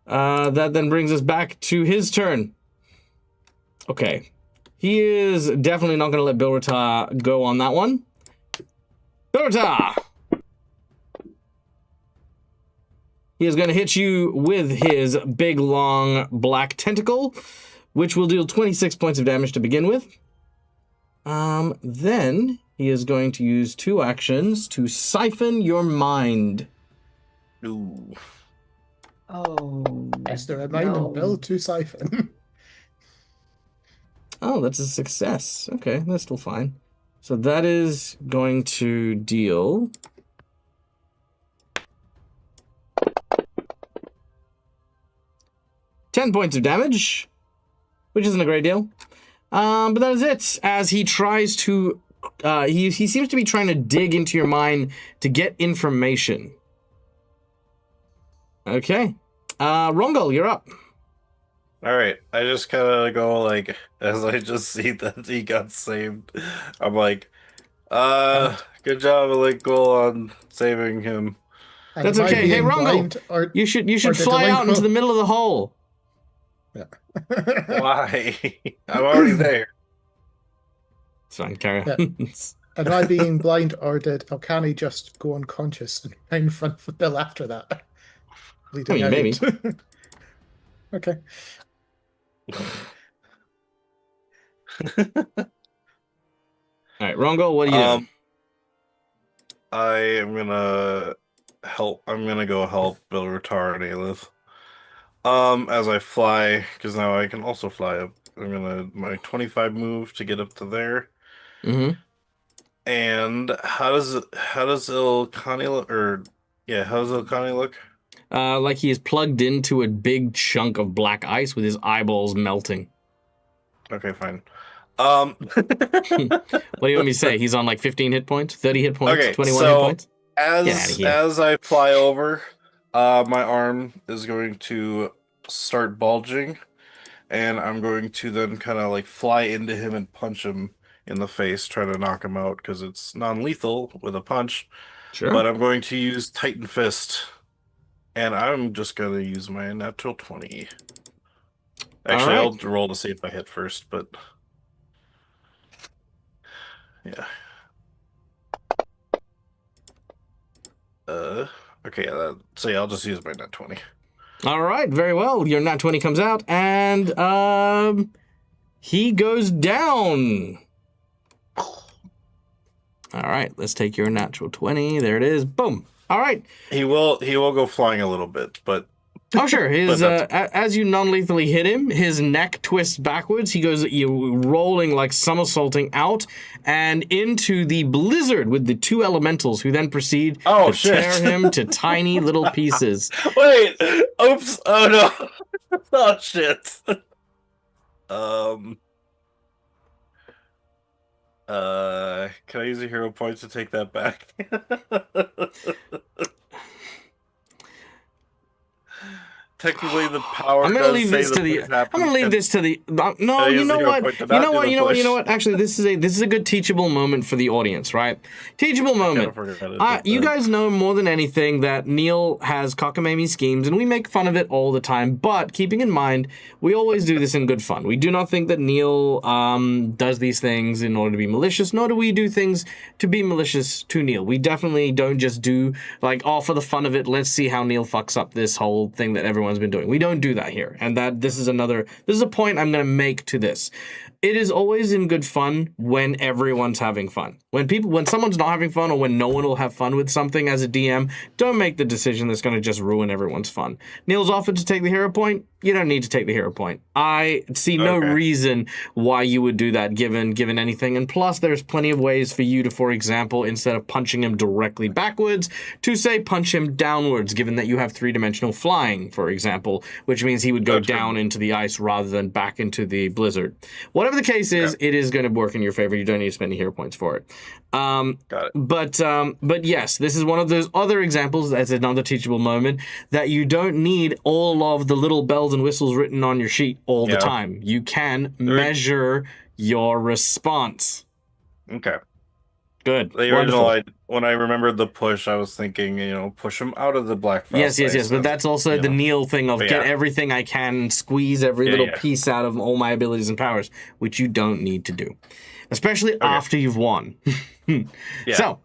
That then brings us back to his turn. Okay. He is definitely not going to let Bilrata go on that one. Bilrata! He is going to hit you with his big, long, black tentacle, which will deal 26 points of damage to begin with. Then he is going to use 2 actions to siphon your mind. Ooh. Oh. Is there a mind no. and Bill to siphon? Oh, that's a success. Okay, that's still fine. So that is going to deal... $10 points of damage, which isn't a great deal. But that is it. As he tries to... he seems to be trying to dig into your mind to get information. Okay. Rongol, you're up. All right. I just kind of go like, as I just see that he got saved, I'm like, good job, like, goal on saving him. And That's am I okay. Hey, being Rongo, blind or You should or the fly out into delinquent- the middle of the hole. Yeah. Why? I'm already there. It's fine, carry Yeah. on. Am I being blind or did Elkani just go unconscious and right in front of Bill after that? Bleeding I mean, out. maybe. Okay. All right, Rongol, what do you do? I am gonna help. I'm gonna go help Bill retard Aelith. As I fly, because now I can also fly up. I'm gonna my 25 move to get up to there. Mm-hmm. And how does Ilkani look? Or yeah, how does Ilkani look? like he is plugged into a big chunk of black ice with his eyeballs melting. Okay, fine. What do you want me to say? He's on like 15 hit points, 30 hit points, Okay, 21 hit so points? Get outta as here. I fly over, my arm is going to start bulging, and I'm going to then kind of like fly into him and punch him in the face, try to knock him out because it's non-lethal with a punch. Sure. But I'm going to use Titan Fist, and I'm just going to use my natural 20. Actually, I'll right. roll to see if I hit first, but yeah. Okay, so yeah, I'll just use my nat 20. All right, very well. Your nat 20 comes out, and he goes down. All right, let's take your natural 20. There it is. Boom. All right. He will go flying a little bit, but Oh, sure. His But as you non-lethally hit him, his neck twists backwards. He goes rolling, like somersaulting out and into the blizzard with the two elementals, who then proceed to tear him to tiny little pieces. Wait! Oops! Oh no! Oh shit! Can I use a hero point to take that back? Technically, the power. I'm gonna leave this to the. I'm gonna leave this to the. No, you know what? You know what? You know what? You know what? Actually, this is a good teachable moment for the audience, right? Teachable moment. You guys know more than anything that Neil has cockamamie schemes, and we make fun of it all the time. But keeping in mind, we always do this in good fun. We do not think that Neil does these things in order to be malicious, nor do we do things to be malicious to Neil. We definitely don't just do like, oh, for the fun of it, let's see how Neil fucks up this whole thing that everyone's been doing. We don't do that here, and this is a point I'm going to make to this. It is always in good fun when everyone's having fun. When someone's not having fun, or when no one will have fun with something as a DM, don't make the decision that's going to just ruin everyone's fun. Neil's offered to take the hero point. You don't need to take the hero point. I see no reason why you would do that given anything. And plus, there's plenty of ways for you to, for example, instead of punching him directly backwards, to say punch him downwards, given that you have three-dimensional flying, for example, which means he would go down into the ice rather than back into the blizzard. Whatever the case is, it is going to work in your favor. You don't need to spend any hero points for it. Got it. But yes, this is one of those other examples, that's another teachable moment, that you don't need all of the little bells and whistles written on your sheet all the time. You can measure your response. Okay. Good. The original, when I remembered the push, I was thinking, push him out of the black frost. Yes. But that's also the Neil thing of get everything I can, squeeze every little piece out of all my abilities and powers, which you don't need to do, especially after you've won. So,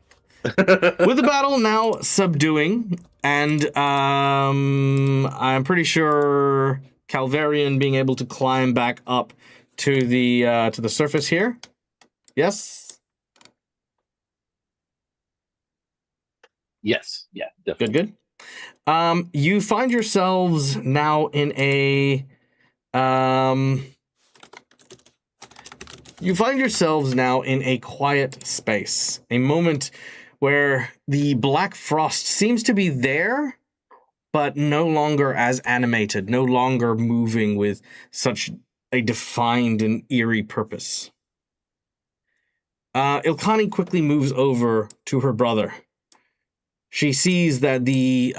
with the battle now subduing, and I'm pretty sure Calvarian being able to climb back up to the surface here. Yes. Yes. Yeah. Definitely. Good. You find yourselves now in a quiet space, a moment where the black frost seems to be there, but no longer as animated, no longer moving with such a defined and eerie purpose. Ilkani quickly moves over to her brother. She sees that the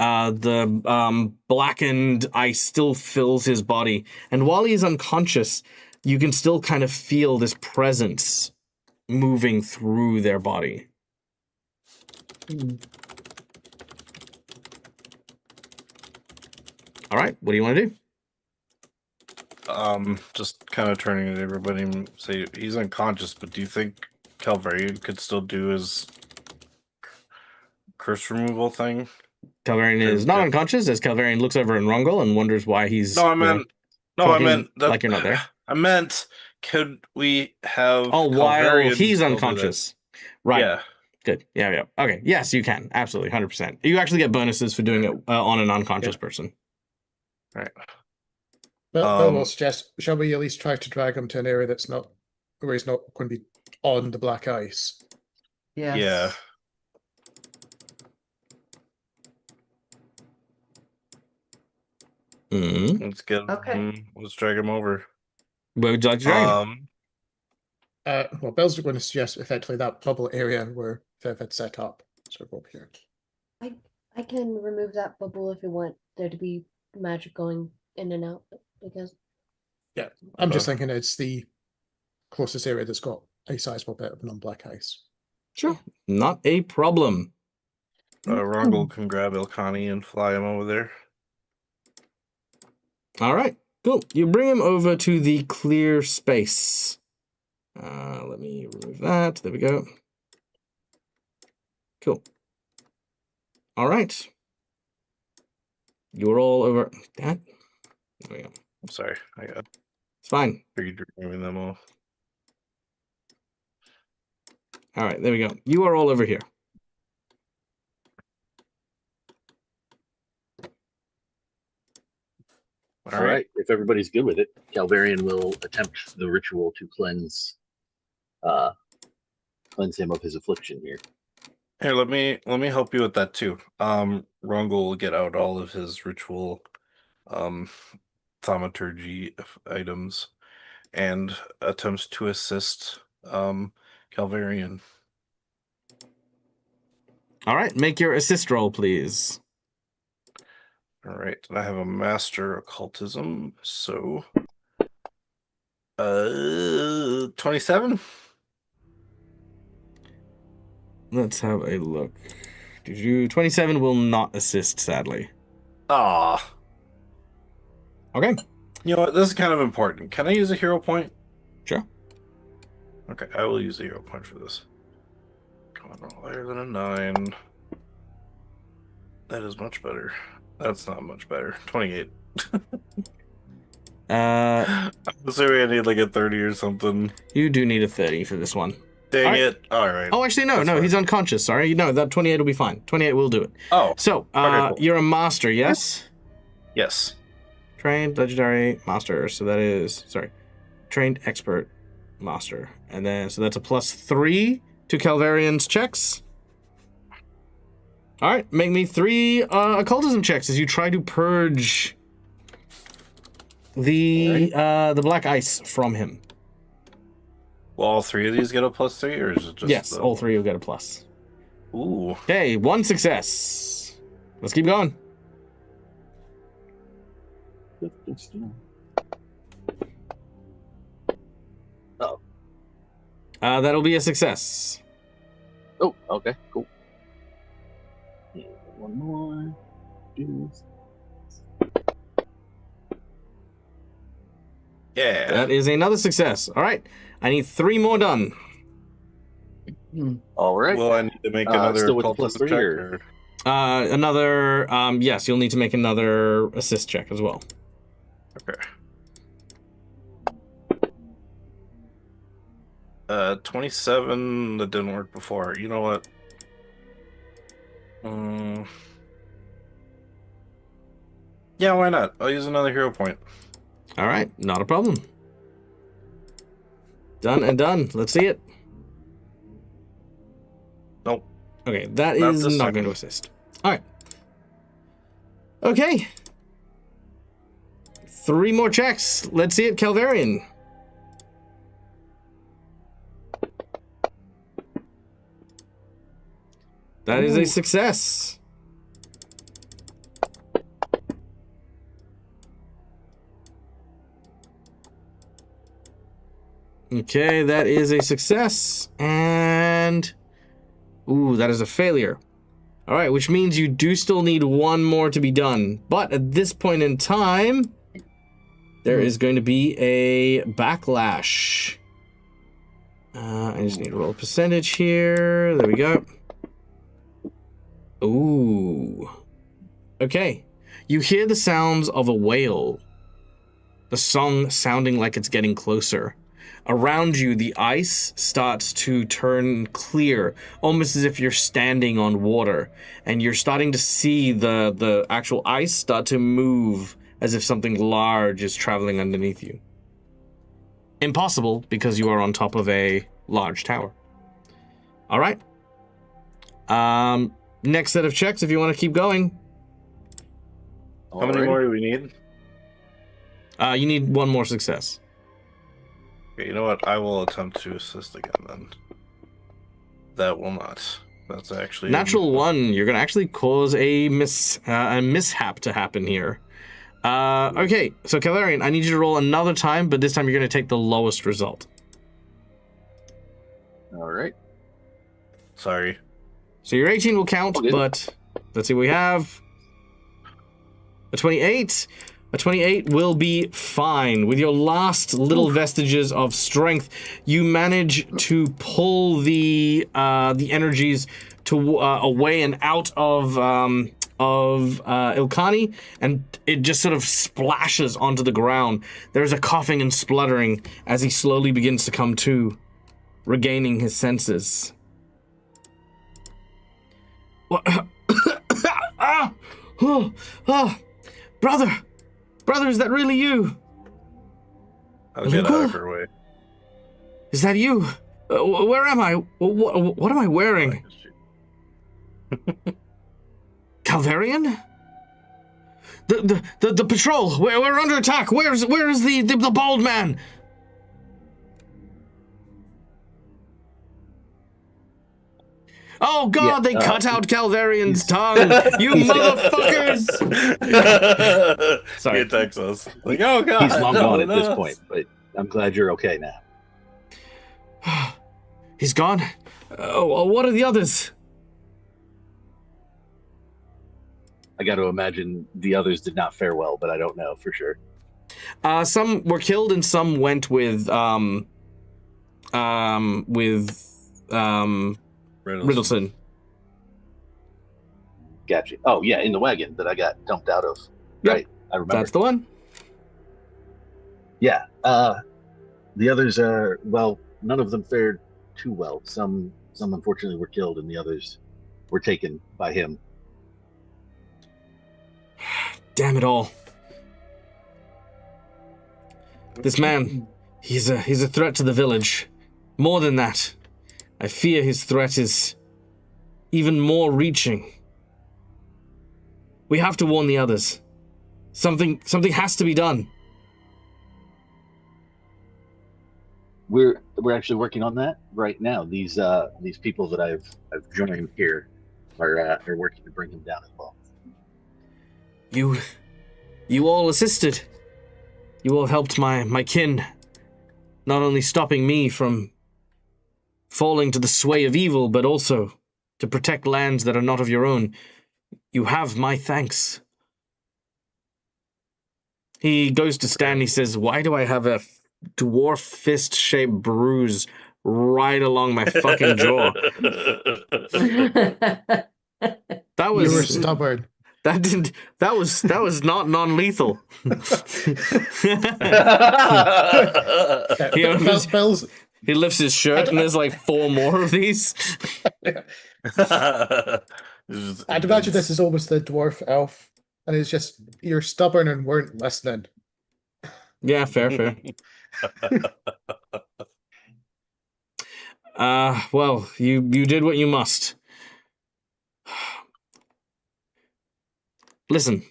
blackened ice still fills his body, and while he's unconscious, you can still kind of feel this presence moving through their body. All right, what do you want to do? Just kind of turning to everybody and say he's unconscious, but do you think Calvarian could still do his curse removal thing? Calvarian is not unconscious, as Calvarian looks over in Rungel and wonders why he's... I meant like you're not there. I meant, could we have... Oh, while he's unconscious. Right. Yeah. Good. Yeah. Okay. Yes, you can. Absolutely. 100%. You actually get bonuses for doing it on an unconscious person. Right. Bill will suggest, shall we at least try to drag him to an area that's not, where he's not going to be on the black ice? Yes. Yeah. Mm-hmm. Let's get Okay. him. Let's drag him over. Where would you like to drag him? Well, Bill's going to suggest effectively that bubble area where Viv had set up. So go up here. I can remove that bubble if you want there to be magic going in and out. Because I'm just Okay. thinking it's the closest area that's got a sizable bit of non-black ice. Sure. Not a problem. Rongul can grab Ilkani and fly him over there. All right. Cool. You bring him over to the clear space. Let me remove that. There we go. Cool. All right. You're all over that. There we go. I'm sorry. I got It's fine. figured you're moving them all. All right. There we go. You are all over here. All right. If everybody's good with it, Calvarian will attempt the ritual to cleanse him of his affliction here. Here, let me help you with that too. Rongul will get out all of his ritual thaumaturgy items and attempts to assist Calvarian. All right. Make your assist roll, please. All right, I have a master occultism, so 27. Let's have a look. 27 will not assist, sadly. Ah, Okay. you know what? This is kind of important. Can I use a hero point? Sure. Okay, I will use a hero point for this. Come on, roll higher than a 9. That is much better. That's not much better. 28. I'm assuming I need like a 30 or something. You do need a 30 for this one. Dang All right. it. All right. Oh, actually, no, That's no, fine. he's unconscious. Sorry. No, that 28 will be fine. 28 will do it. Oh, So, okay, cool. you're a master, yes? yes. Trained, legendary, master. So that is, trained, expert, master. And then, so that's a +3 to Calvarian's checks. All right, make me 3 occultism checks as you try to purge the black ice from him. Will all 3 of these get a +3, or is it just Yes, the- all 3 will get a plus. Ooh. Okay, 1 success. Let's keep going. Oh. That'll be a success. Oh, okay, cool. Yeah, one more. Do this. Yeah. That is another success. All right, I need 3 more done. All right. Will I need to make another still with the occultism +3 check? or- Another, yes, you'll need to make another assist check as well. Okay. 27, that didn't work before. You know what? Yeah, why not? I'll use another hero point. All right, not a problem. Done and done. Let's see it. Nope. Okay, that Not is this not time. going to assist. All right. Okay. 3 more checks. Let's see it, Calvarian. That is a success. Okay, that is a success. And... ooh, that is a failure. All right, which means you do still need 1 more to be done. But at this point in time, there is going to be a backlash. I just need to roll a percentage here. There we go. Ooh. Okay. You hear the sounds of a whale. The song sounding like it's getting closer. Around you, the ice starts to turn clear, almost as if you're standing on water, and you're starting to see the actual ice start to move as if something large is traveling underneath you. Impossible, because you are on top of a large tower. All right. Next set of checks, if you want to keep going. How many more do we need? You need one more success. Okay, you know what? I will attempt to assist again then. That will not. That's actually Natural 1, you're going to actually cause a mishap to happen here. Okay, so Calvarian, I need you to roll another time, but this time you're going to take the lowest result. All right. Sorry. So your 18 will count, Okay. but let's see what we have. A 28. A 28 will be fine. With your last little vestiges of strength, you manage to pull the energies to away and out of Ilkani, and it just sort of splashes onto the ground. There's a coughing and spluttering as he slowly begins to come to, regaining his senses. What? Brother! Brother, is that really you? I'll get out of her way. Is that you? Where am I? What am I wearing? Calvarian? The patrol! We're under attack! Where is the bald man? Oh god, they cut out Calvarian's tongue! You motherfuckers! Sorry. He attacks us. Like, oh god. He's long gone at no. this point, but I'm glad you're okay now. He's gone? What are the others? I got to imagine the others did not fare well, but I don't know for sure. Some were killed and some went with Riddleson. Gotcha. Oh, yeah, in the wagon that I got dumped out of. Yep. Right, I remember. That's the one. Yeah, the others are, well, none of them fared too well. Some unfortunately were killed, and the others were taken by him. Damn it all. This man, he's a threat to the village. More than that, I fear his threat is even more reaching. We have to warn the others. Something has to be done. We're actually working on that right now. These people that I've joined here are working to bring him down as well. You all assisted. You all helped my kin, not only stopping me from falling to the sway of evil, but also to protect lands that are not of your own. You have my thanks. He goes to stand, he says, why do I have a dwarf fist-shaped bruise right along my fucking jaw? That was... You were stubborn. That was not non-lethal. He lifts his shirt and there's like 4 more of these. I'd imagine this is almost the dwarf elf, and it's just you're stubborn and weren't listening. Yeah, fair. Well, you did what you must. Listen,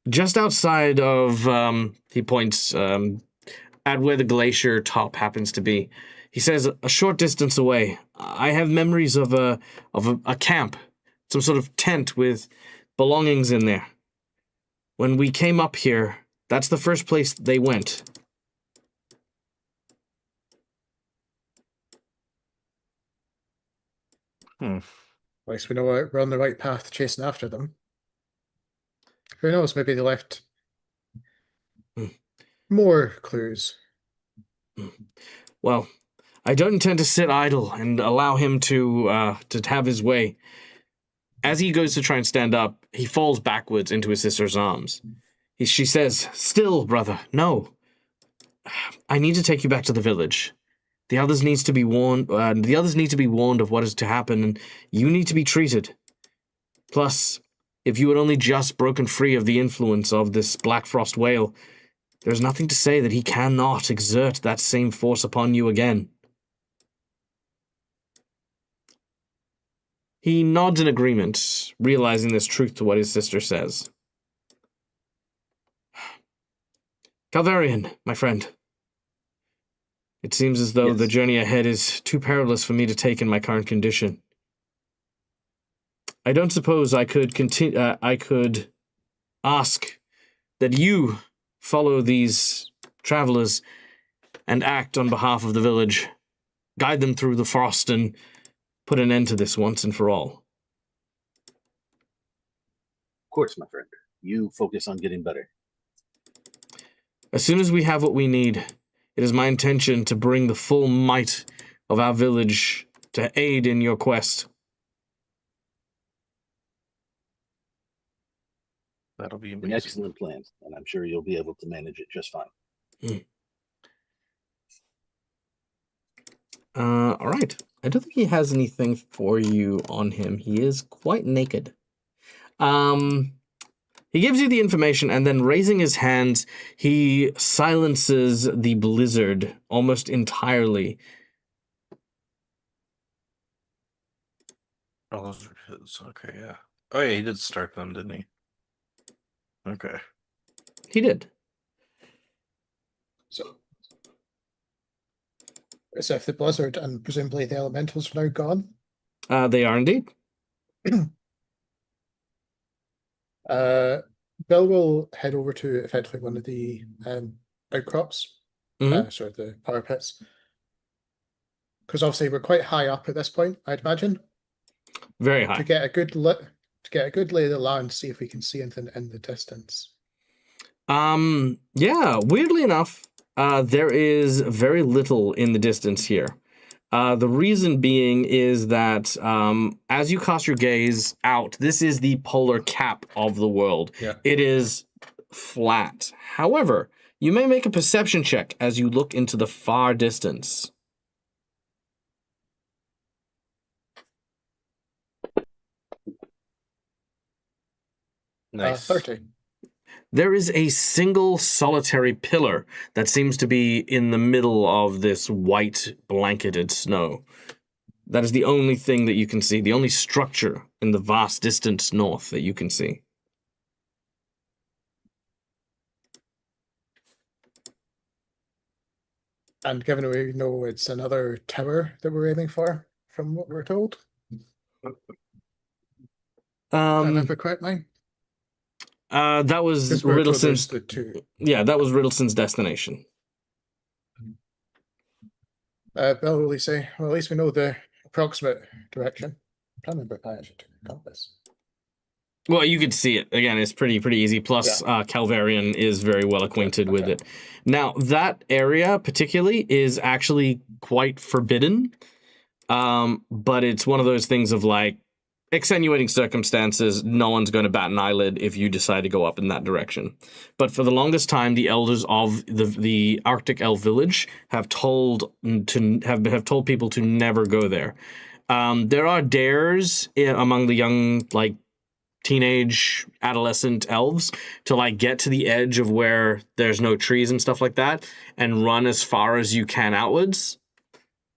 just outside of, he points at where the glacier top happens to be. He says, a short distance away, I have memories of a camp, some sort of tent with belongings in there. When we came up here, that's the first place they went. At least we know we're on the right path chasing after them. Who knows, maybe they left more clues. Well, I don't intend to sit idle and allow him to have his way. As he goes to try and stand up, he falls backwards into his sister's arms. She says, still, brother, no. I need to take you back to the village. The others need to be warned. The others need to be warned of what is to happen, and you need to be treated. Plus, if you had only just broken free of the influence of this Black Frost whale, there's nothing to say that he cannot exert that same force upon you again. He nods in agreement, realizing there's truth to what his sister says. Calvarian, my friend. It seems as though the Yes. journey ahead is too perilous for me to take in my current condition. I don't suppose I could continue. I could ask that you follow these travelers and act on behalf of the village, guide them through the frost, and put an end to this once and for all. Of course, my friend. You focus on getting better. As soon as we have what we need, it is my intention to bring the full might of our village to aid in your quest. That'll be An amazing. excellent plan, and I'm sure you'll be able to manage it just fine. All right. I don't think he has anything for you on him. He is quite naked. He gives you the information, and then raising his hands, he silences the blizzard almost entirely. Oh, those are his. Okay, yeah. Oh, yeah, he did start them, didn't he? Okay. He did. So if the blizzard and presumably the elementals are now gone, They are indeed. Bill will head over to effectively one of the outcrops, Mhm. sorry, the power pits, because obviously we're quite high up at this point, I'd imagine, Very to high. get a good lay of the land, see if we can see anything in the distance. Yeah, weirdly enough, there is very little in the distance here. The reason being is that as you cast your gaze out, this is the polar cap of the world. Yeah. It is flat. However, you may make a perception check as you look into the far distance. Nice. 30. There is a single solitary pillar that seems to be in the middle of this white blanketed snow. That is the only thing that you can see, the only structure in the vast distance north that you can see. And given we know it's another tower that we're aiming for, from what we're told, if I remember correctly. That was Because we're told Riddleson's. there's the two. Yeah, that was Riddleson's destination. Bill will say, well, at least we know the approximate direction. I'm trying to remember if I actually took a compass. Well, you could see it. Again, it's pretty easy. Plus, Calvarian is very well acquainted with it. Now, that area particularly is actually quite forbidden. But it's one of those things of like extenuating circumstances. No one's going to bat an eyelid if you decide to go up in that direction. But for the longest time, the elders of the Arctic Elf village have told people to never go there. There are dares among the young, like, teenage adolescent elves to like get to the edge of where there's no trees and stuff like that and run as far as you can outwards.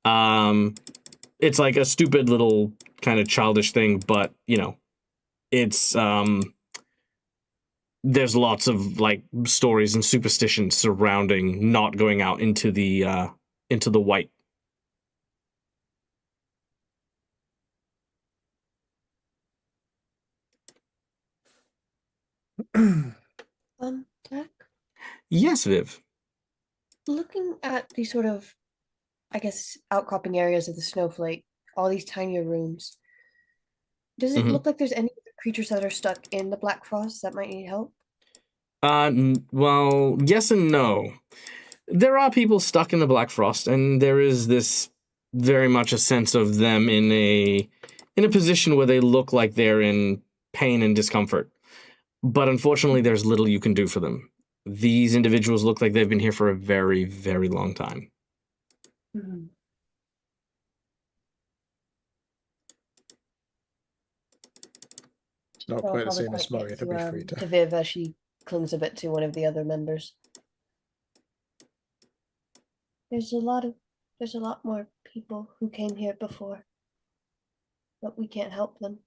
It's like a stupid little kind of childish thing, but you know, it's there's lots of like stories and superstitions surrounding not going out into the white. Jack, Yes, Viv. looking at these sort of, I guess, outcropping areas of the snowflake, all these tinier rooms, does it look like there's any creatures that are stuck in the black frost that might need help? Well, yes and no. There are people stuck in the black frost, and there is this very much a sense of them in a position where they look like they're in pain and discomfort. But unfortunately, there's little you can do for them. These individuals look like they've been here for a very, very long time. Mm-hmm. It's not quite the same as Murray, to be free to to. Viv as she clings a bit to one of the other members. There's a lot more people who came here before, but we can't help them.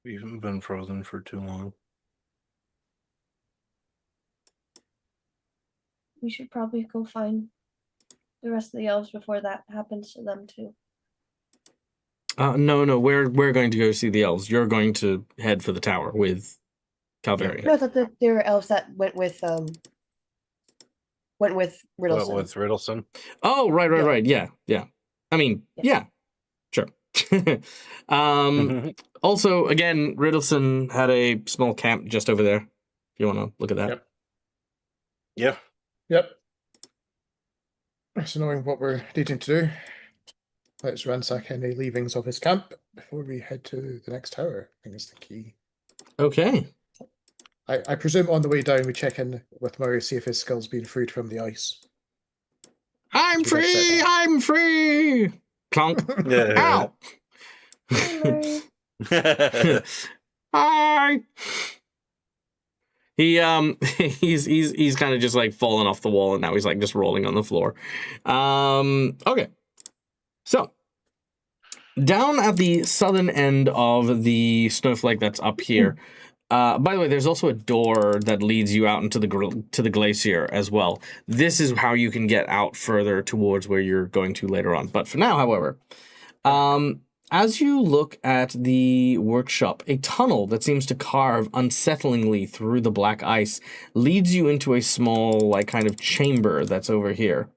We haven't been frozen for too long. we should probably go find the rest of the elves before that happens to them too. No, we're going to go see the elves. You're going to head for the tower with Calvary. No, I thought that there were elves that went with Riddleson. With Riddleson. Oh, right. Yeah. Yeah. I mean, Yes. yeah, sure. Also, again, Riddleson had a small camp just over there. If you want to look at that. Yep. Yeah. So knowing what we're needing to do, let's ransack any leavings of his camp before we head to the next tower. I think is the key. Okay. I presume on the way down we check in with Murray, see if his skull's been freed from the ice. I'm That's what I said. free! I'm free! Clunk. Yeah. Ow! Hey, Murray. Hi! He's kind of just like fallen off the wall and now he's like just rolling on the floor. Okay. So, down at the southern end of the snowflake that's up here, by the way, there's also a door that leads you out into the glacier as well. This is how you can get out further towards where you're going to later on. But for now, however, as you look at the workshop, a tunnel that seems to carve unsettlingly through the black ice leads you into a small, like, kind of chamber that's over here.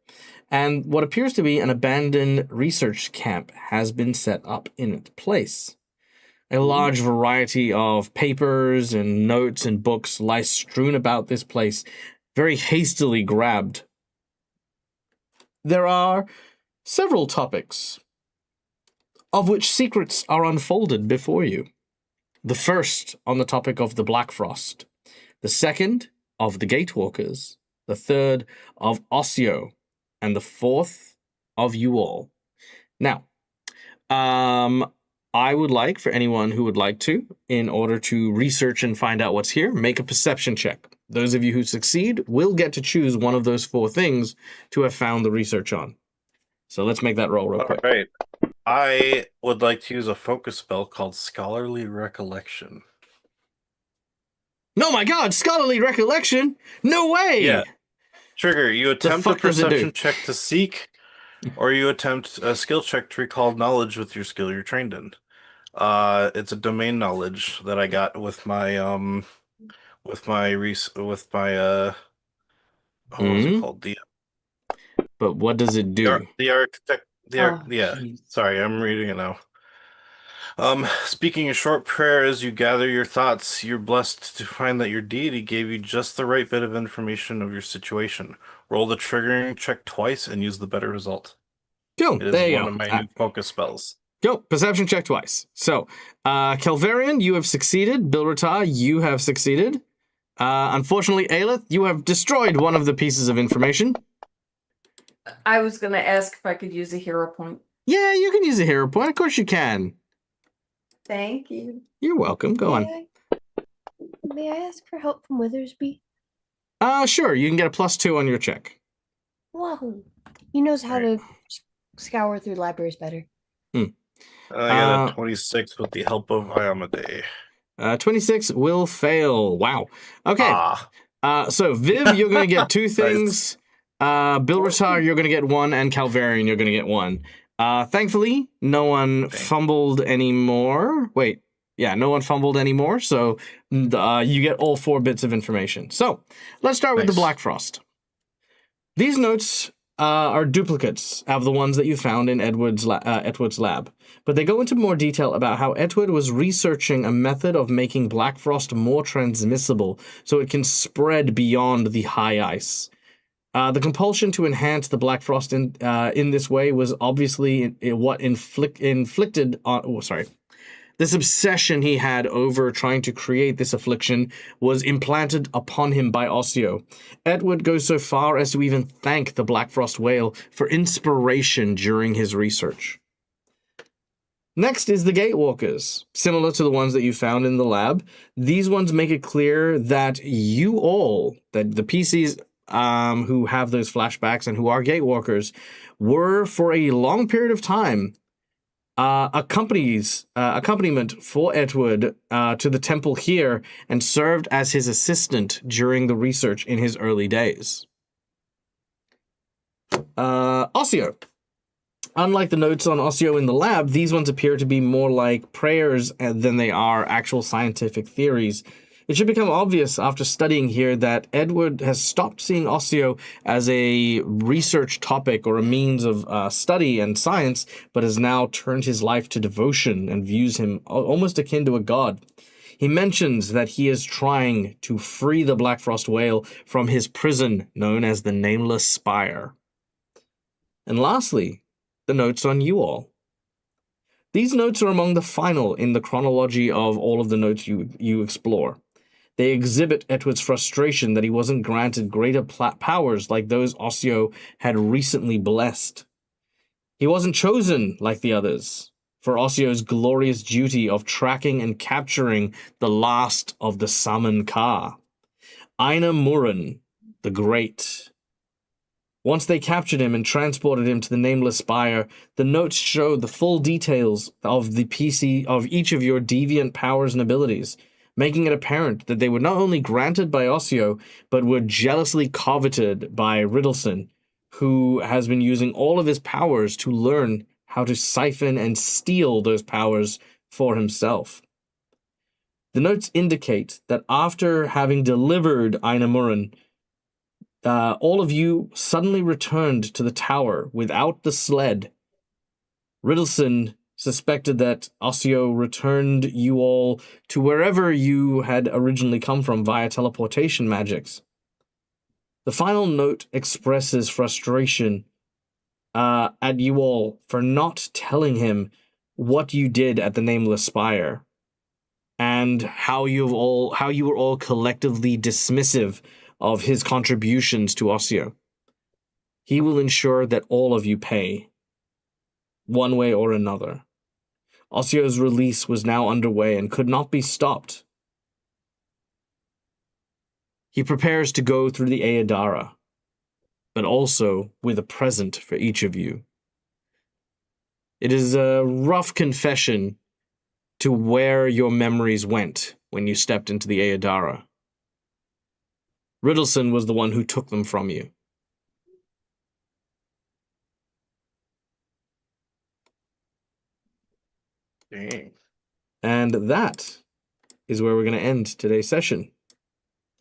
And what appears to be an abandoned research camp has been set up in its place. A large variety of papers and notes and books lie strewn about this place, very hastily grabbed. There are several topics, of which secrets are unfolded before you. The first on the topic of the Black Frost, the second of the Gatewalkers, the third of Osseo, and the fourth of you all. Now, I would like for anyone who would like to, in order to research and find out what's here, make a perception check. Those of you who succeed will get to choose one of those four things to have found the research on. So let's make that roll real quick. All right. I would like to use a focus spell called Scholarly Recollection. No, my God, scholarly recollection? No way! Yeah. Trigger, you attempt a fuck does it do? perception check to seek, or you attempt a skill check to recall knowledge with your skill you're trained in. It's a domain knowledge that I got with my what was it called? But what does it do? The architect. Oh, Yeah. geez. Sorry, I'm reading it now. Speaking a short prayer as you gather your thoughts, you're blessed to find that your deity gave you just the right bit of information of your situation. Roll the triggering check twice and use the better result. Go, It is there you one go. of my new focus spells. Go, perception check twice. So, Calvarian, you have succeeded. Bilratar, you have succeeded. Unfortunately, Aelith, you have destroyed one of the pieces of information. I was going to ask if I could use a hero point. Yeah, you can use a hero point. Of course you can. Thank you. You're welcome. Go on. May I ask for help from Withersby? Sure. You can get a +2 on your check. Whoa. He knows how to scour through libraries better. I got a 26 with the help of Iamade. 26 will fail. Wow. Okay. So Viv, you're going to get 2 things. Bilratar, you're going to get 1, and Calvarian, you're going to get 1. Thankfully, no one fumbled anymore. Wait. Yeah, no one fumbled anymore, so you get all 4 bits of information. So, let's start with the Black Frost. These notes are duplicates of the ones that you found in Edward's lab, but they go into more detail about how Edward was researching a method of making Black Frost more transmissible so it can spread beyond the high ice. The compulsion to enhance the Black Frost in this way was obviously what inflicted on... This obsession he had over trying to create this affliction was implanted upon him by Osseo. Edward goes so far as to even thank the Black Frost whale for inspiration during his research. Next is the Gatewalkers. Similar to the ones that you found in the lab, these ones make it clear that you all, that the PCs who have those flashbacks and who are Gatewalkers, were for a long period of time accompaniment for Edward to the temple here and served as his assistant during the research in his early days. Osseo. Unlike the notes on Osseo in the lab, these ones appear to be more like prayers than they are actual scientific theories. It should become obvious after studying here that Edward has stopped seeing Osseo as a research topic or a means of study and science, but has now turned his life to devotion and views him almost akin to a god. He mentions that he is trying to free the Black Frost Whale from his prison known as the Nameless Spire. And lastly, the notes on you all. These notes are among the final in the chronology of all of the notes you explore. They exhibit Edward's frustration that he wasn't granted greater powers like those Osseo had recently blessed. He wasn't chosen like the others for Osseo's glorious duty of tracking and capturing the last of the Saman Ka, Aina Murin the Great. Once they captured him and transported him to the Nameless Spire, the notes show the full details of the PC of each of your deviant powers and abilities, making it apparent that they were not only granted by Osseo, but were jealously coveted by Riddleson, who has been using all of his powers to learn how to siphon and steal those powers for himself. The notes indicate that after having delivered Aina Murin, all of you suddenly returned to the tower without the sled. Riddleson suspected that Osseo returned you all to wherever you had originally come from via teleportation magics. The final note expresses frustration at you all for not telling him what you did at the Nameless Spire, and how you were all collectively dismissive of his contributions to Osseo. He will ensure that all of you pay, one way or another. Osseo's release was now underway and could not be stopped. He prepares to go through the Aedara, but also with a present for each of you. It is a rough confession to where your memories went when you stepped into the Aedara. Riddleson was the one who took them from you. Dang. And that is where we're going to end today's session.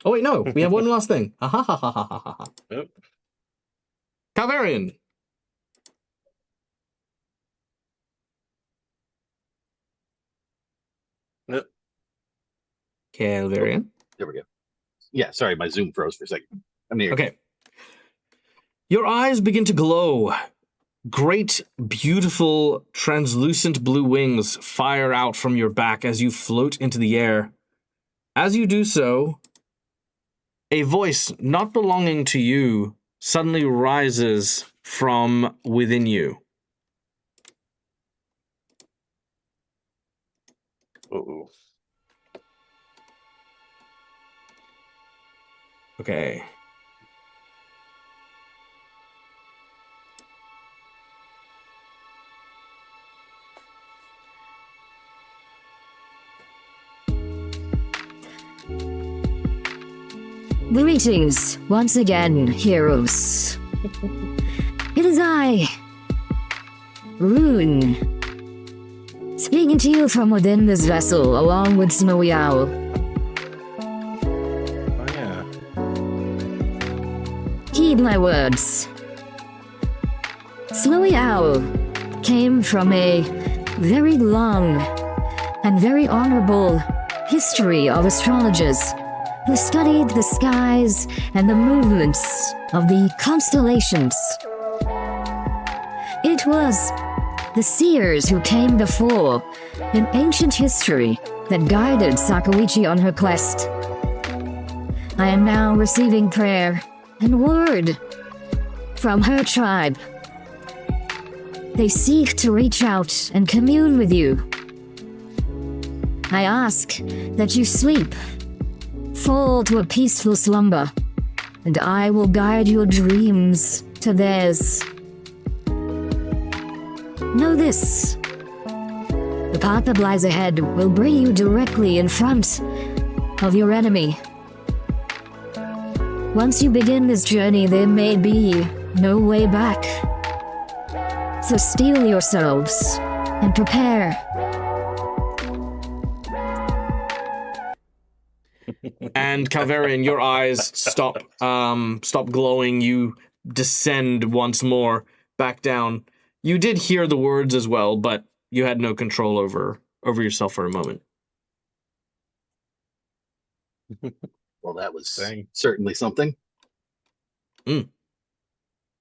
Oh, wait, no. We have one last thing. Ha ha ha ha ha ha ha. Yep. Calvarian. Yep. Calvarian. There we go. Yeah, sorry, my Zoom froze for a second. I'm here. Okay. Your eyes begin to glow. Great, beautiful, translucent blue wings fire out from your back as you float into the air. As you do so, a voice not belonging to you suddenly rises from within you. Uh-oh. Okay. Greetings once again, heroes. It is I, Rune, speaking to you from within this vessel along with Snowy Owl. Oh, yeah. Heed my words. Snowy Owl came from a very long and very honorable history of astrologers who studied the skies and the movements of the constellations. It was the seers who came before in ancient history that guided Sakawichi on her quest. I am now receiving prayer and word from her tribe. They seek to reach out and commune with you. I ask that you sleep, fall to a peaceful slumber, and I will guide your dreams to theirs. Know this: the path that lies ahead will bring you directly in front of your enemy. Once you begin this journey, there may be no way back. So steel yourselves and prepare. And Calvarian, your eyes stop glowing. You descend once more back down. You did hear the words as well, but you had no control over yourself for a moment. Well, that was Dang. certainly something.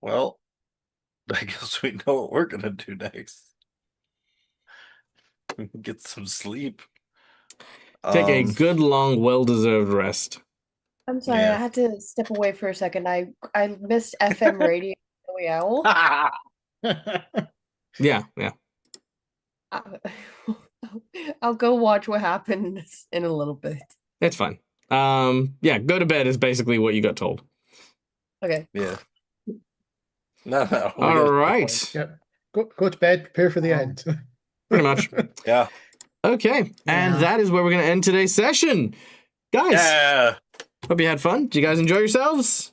Well, I guess we know what we're gonna do next. Get some sleep. Take a good, long, well-deserved rest. I'm sorry, Yeah. I had to step away for a second. I missed FM radio on the way out. Yeah. I'll go watch what happens in a little bit. It's fine. Yeah, go to bed is basically what you got told. Okay. Yeah. No. All right. Yep. Go to bed, prepare for the end. Pretty much. Yeah. Okay, and Yeah. that is where we're going to end today's session. Guys, Yeah. hope you had fun. Did you guys enjoy yourselves?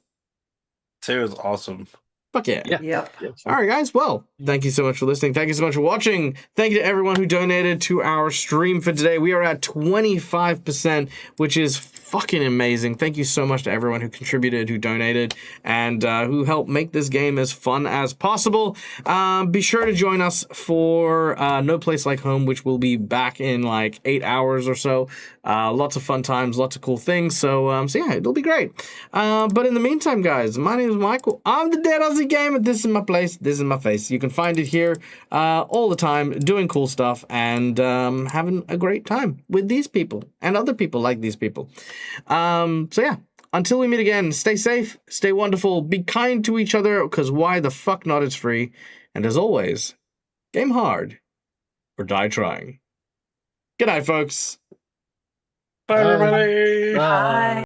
It was awesome. Fuck yeah. Yeah. Yep. All right, guys. Well, thank you so much for listening. Thank you so much for watching. Thank you to everyone who donated to our stream for today. We are at 25%, which is fucking amazing. Thank you so much to everyone who contributed, who donated, and who helped make this game as fun as possible. Be sure to join us for No Place Like Home, which will be back in like 8 hours or so. Lots of fun times, lots of cool things. So yeah, it'll be great. But in the meantime, guys, my name is Michael. I'm the Dead Aussie Gamer. This is my place. This is my face. You can find it here all the time, doing cool stuff and having a great time with these people and other people like these people. So yeah, until we meet again, stay safe, stay wonderful, be kind to each other, because why the fuck not? It's free. And as always, game hard or die trying. Good night, folks. Bye, everybody. Bye.